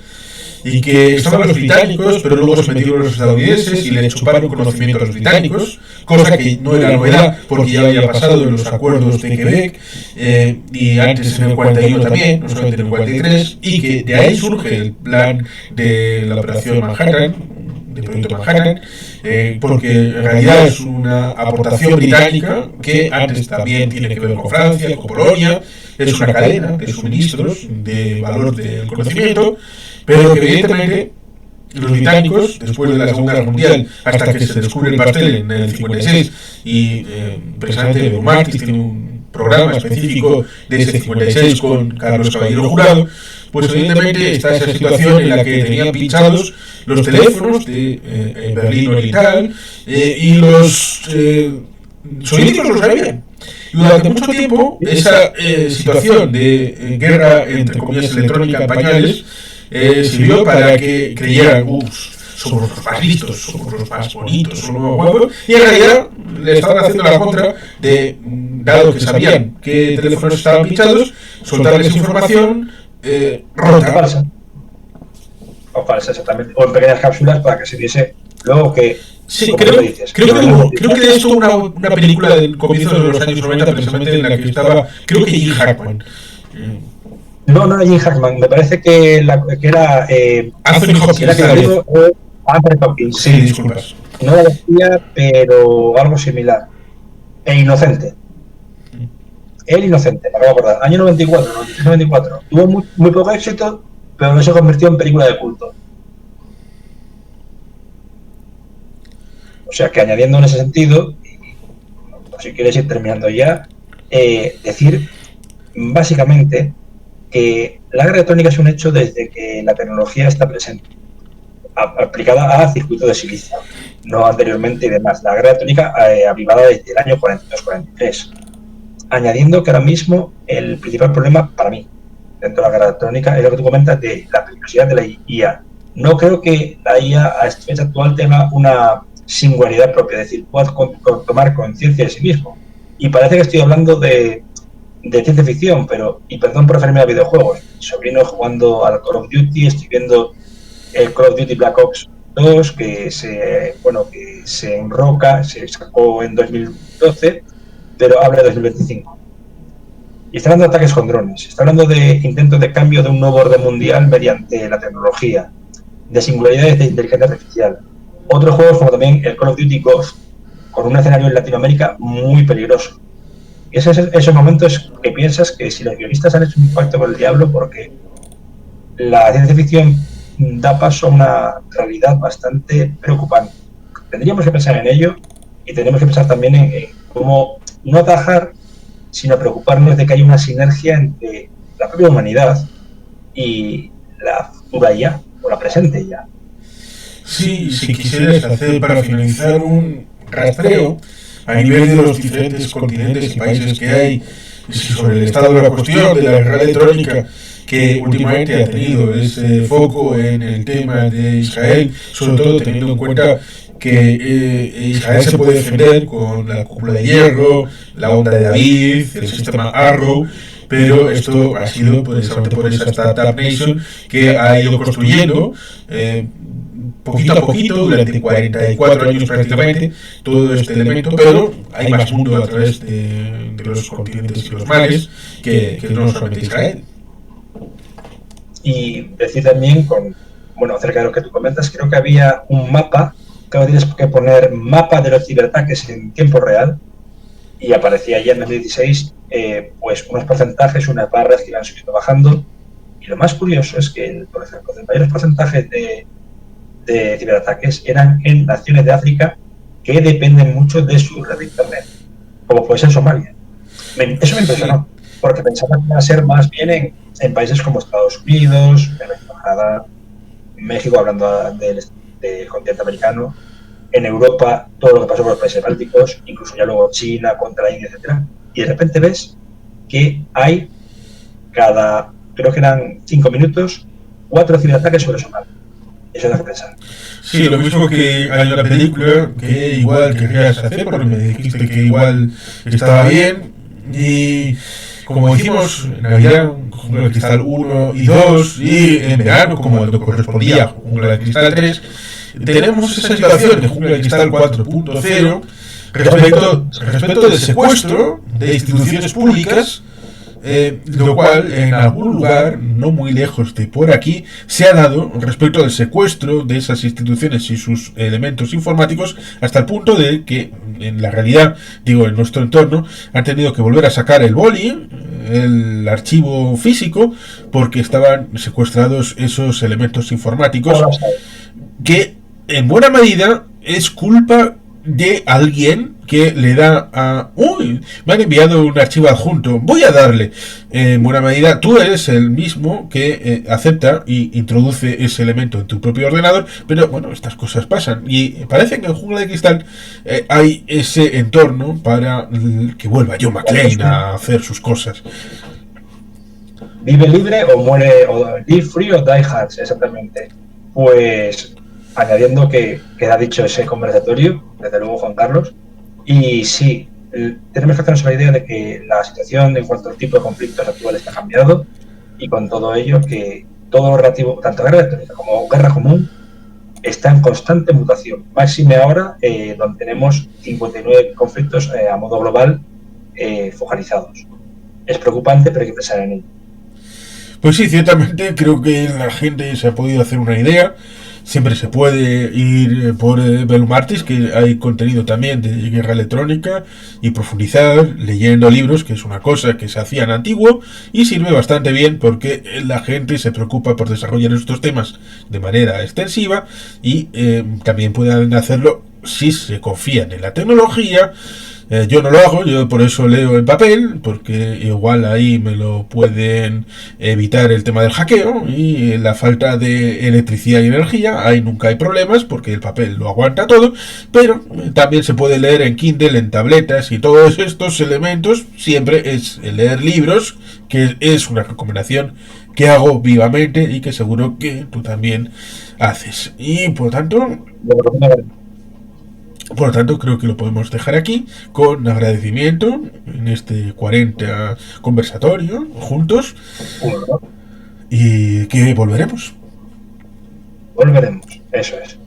y que estaban los británicos, pero luego se metieron los estadounidenses y le chuparon conocimiento a los británicos, cosa que no era novedad porque ya había pasado en los acuerdos de Quebec y antes en el 41 también, no solamente en el 43, y que de ahí surge el plan de la operación Manhattan, del proyecto Manhattan, porque en realidad es una aportación británica que antes también tiene que ver con Francia, con Polonia, es una cadena de suministros de valor del conocimiento, pero que evidentemente los británicos, después de la Segunda Guerra Mundial, hasta que se descubre el pastel en el 56, y precisamente Don Martis tiene un programa específico de ese 56 con Carlos Caballero Jurado, pues evidentemente está esa situación en la que tenían pinchados los teléfonos de Berlín Oriental y los soviéticos lo sabían. Y durante mucho tiempo esa situación de guerra entre comillas electrónica en pañales sirvió para que creyeran, somos los más listos, somos los más bonitos, somos los más guapos, y en realidad le estaban haciendo la contra de, dado que sabían qué teléfonos estaban pinchados, soltarles información rota. Falsa. O falsa, exactamente. O en pequeñas cápsulas para que se diese luego que... Sí, creo que de esto una película del comienzo de los años 90, precisamente en la que estaba, creo que Jim Hackman. No era Jim Hackman, me parece que era Anthony Hopkins. Anthony Hopkins, sí, disculpas. No la decía, pero algo similar. Inocente. El Inocente, me acabo de acordar. Año 94. Tuvo muy poco éxito, pero no se convirtió en película de culto. O sea que añadiendo en ese sentido, si quieres ir terminando ya, decir básicamente que la guerra electrónica es un hecho desde que la tecnología está presente, aplicada a circuitos de silicio, no anteriormente y demás. La guerra electrónica avivada desde el año 42-43. Añadiendo que ahora mismo el principal problema para mí dentro de la guerra electrónica es lo que tú comentas de la peligrosidad de la IA. No creo que la IA a esta fecha actual tenga una singularidad propia, es decir, pueda tomar conciencia de sí mismo. Y parece que estoy hablando de ciencia ficción, pero, y perdón por referirme a videojuegos, mi sobrino jugando al Call of Duty, estoy viendo el Call of Duty Black Ops 2, que se enroca, se sacó en 2012, pero habla de 2025. Y está hablando de ataques con drones, está hablando de intentos de cambio de un nuevo orden mundial mediante la tecnología, de singularidades de inteligencia artificial. Otros juegos como también el Call of Duty Ghost, con un escenario en Latinoamérica muy peligroso. Y esos momentos que piensas que si los guionistas han hecho un pacto con el diablo, porque la ciencia ficción da paso a una realidad bastante preocupante. Tendríamos que pensar en ello y tendríamos que pensar también en cómo no atajar, sino preocuparnos de que haya una sinergia entre la propia humanidad y la futura IA, o la presente IA. Sí, si quisieras hacer para finalizar un rastreo a nivel de los diferentes continentes y países que hay sobre el estado de la cuestión de la guerra electrónica, que últimamente ha tenido ese foco en el tema de Israel, sobre todo teniendo en cuenta que Israel se puede defender con la cúpula de hierro, la onda de David, el sistema Arrow, pero esto ha sido precisamente por esa Startup Nation que ha ido construyendo poquito a poquito, durante 44 años prácticamente, todo este elemento, pero hay más mundo a través de los continentes y los mares que no solamente Israel. Y decir también, acerca de lo que tú comentas, creo que había un mapa, que tienes que poner mapa de los ciberataques en tiempo real, y aparecía ya en 2016 pues unos porcentajes, unas barras que iban subiendo bajando, y lo más curioso es que por ejemplo, los mayores porcentajes de ciberataques eran en naciones de África que dependen mucho de su red de internet, como puede ser Somalia. Eso me impresionó, porque pensaba que iba a ser más bien en países como Estados Unidos, Canadá, México, hablando del continente americano, en Europa, todo lo que pasó con los países bálticos, incluso ya luego China, contra la India, etcétera, y de repente ves que hay creo que eran 5 minutos, 4 ciberataques sobre Somalia. Eso da que pensar. Sí, lo mismo que hay una película que igual querrías hacer, porque me dijiste que igual estaba bien. Y como hicimos en Navidad, Jungla de Cristal 1 y 2, y en verano, como lo correspondía a Jungla de Cristal 3, tenemos esa situación de Jungla de Cristal 4.0 respecto del secuestro de instituciones públicas, lo cual en algún lugar no muy lejos de por aquí se ha dado respecto del secuestro de esas instituciones y sus elementos informáticos, hasta el punto de que en la realidad, digo, en nuestro entorno, han tenido que volver a sacar el boli, el archivo físico, porque estaban secuestrados esos elementos informáticos, que en buena medida es culpa de alguien que le da a... Uy, me han enviado un archivo adjunto, voy a darle. En buena medida, tú eres el mismo que acepta y introduce ese elemento en tu propio ordenador, pero bueno, estas cosas pasan. Y parece que en Jungla de Cristal hay ese entorno para que vuelva John McClane a hacer sus cosas. Vive libre o muere, o live free o die hard, exactamente. Pues añadiendo que queda dicho ese conversatorio, desde luego Juan Carlos, y sí, tenemos que hacernos la idea de que la situación en cuanto al tipo de conflictos actuales ha cambiado y con todo ello que todo lo relativo, tanto guerra electrónica como guerra común, está en constante mutación. Máxime ahora, donde tenemos 59 conflictos a modo global focalizados. Es preocupante, pero hay que pensar en ello. Pues sí, ciertamente creo que la gente se ha podido hacer una idea. Siempre se puede ir por Belumartis, que hay contenido también de guerra electrónica, y profundizar leyendo libros, que es una cosa que se hacía en antiguo y sirve bastante bien porque la gente se preocupa por desarrollar estos temas de manera extensiva y también pueden hacerlo si se confían en la tecnología. Yo no lo hago, yo por eso leo en papel, porque igual ahí me lo pueden evitar el tema del hackeo y la falta de electricidad y energía. Ahí nunca hay problemas porque el papel lo aguanta todo, pero también se puede leer en Kindle, en tabletas y todos estos elementos. Siempre es leer libros, que es una recomendación que hago vivamente y que seguro que tú también haces. Y por lo tanto, creo que lo podemos dejar aquí con agradecimiento en este 40 conversatorio juntos y que volveremos. Volveremos, eso es.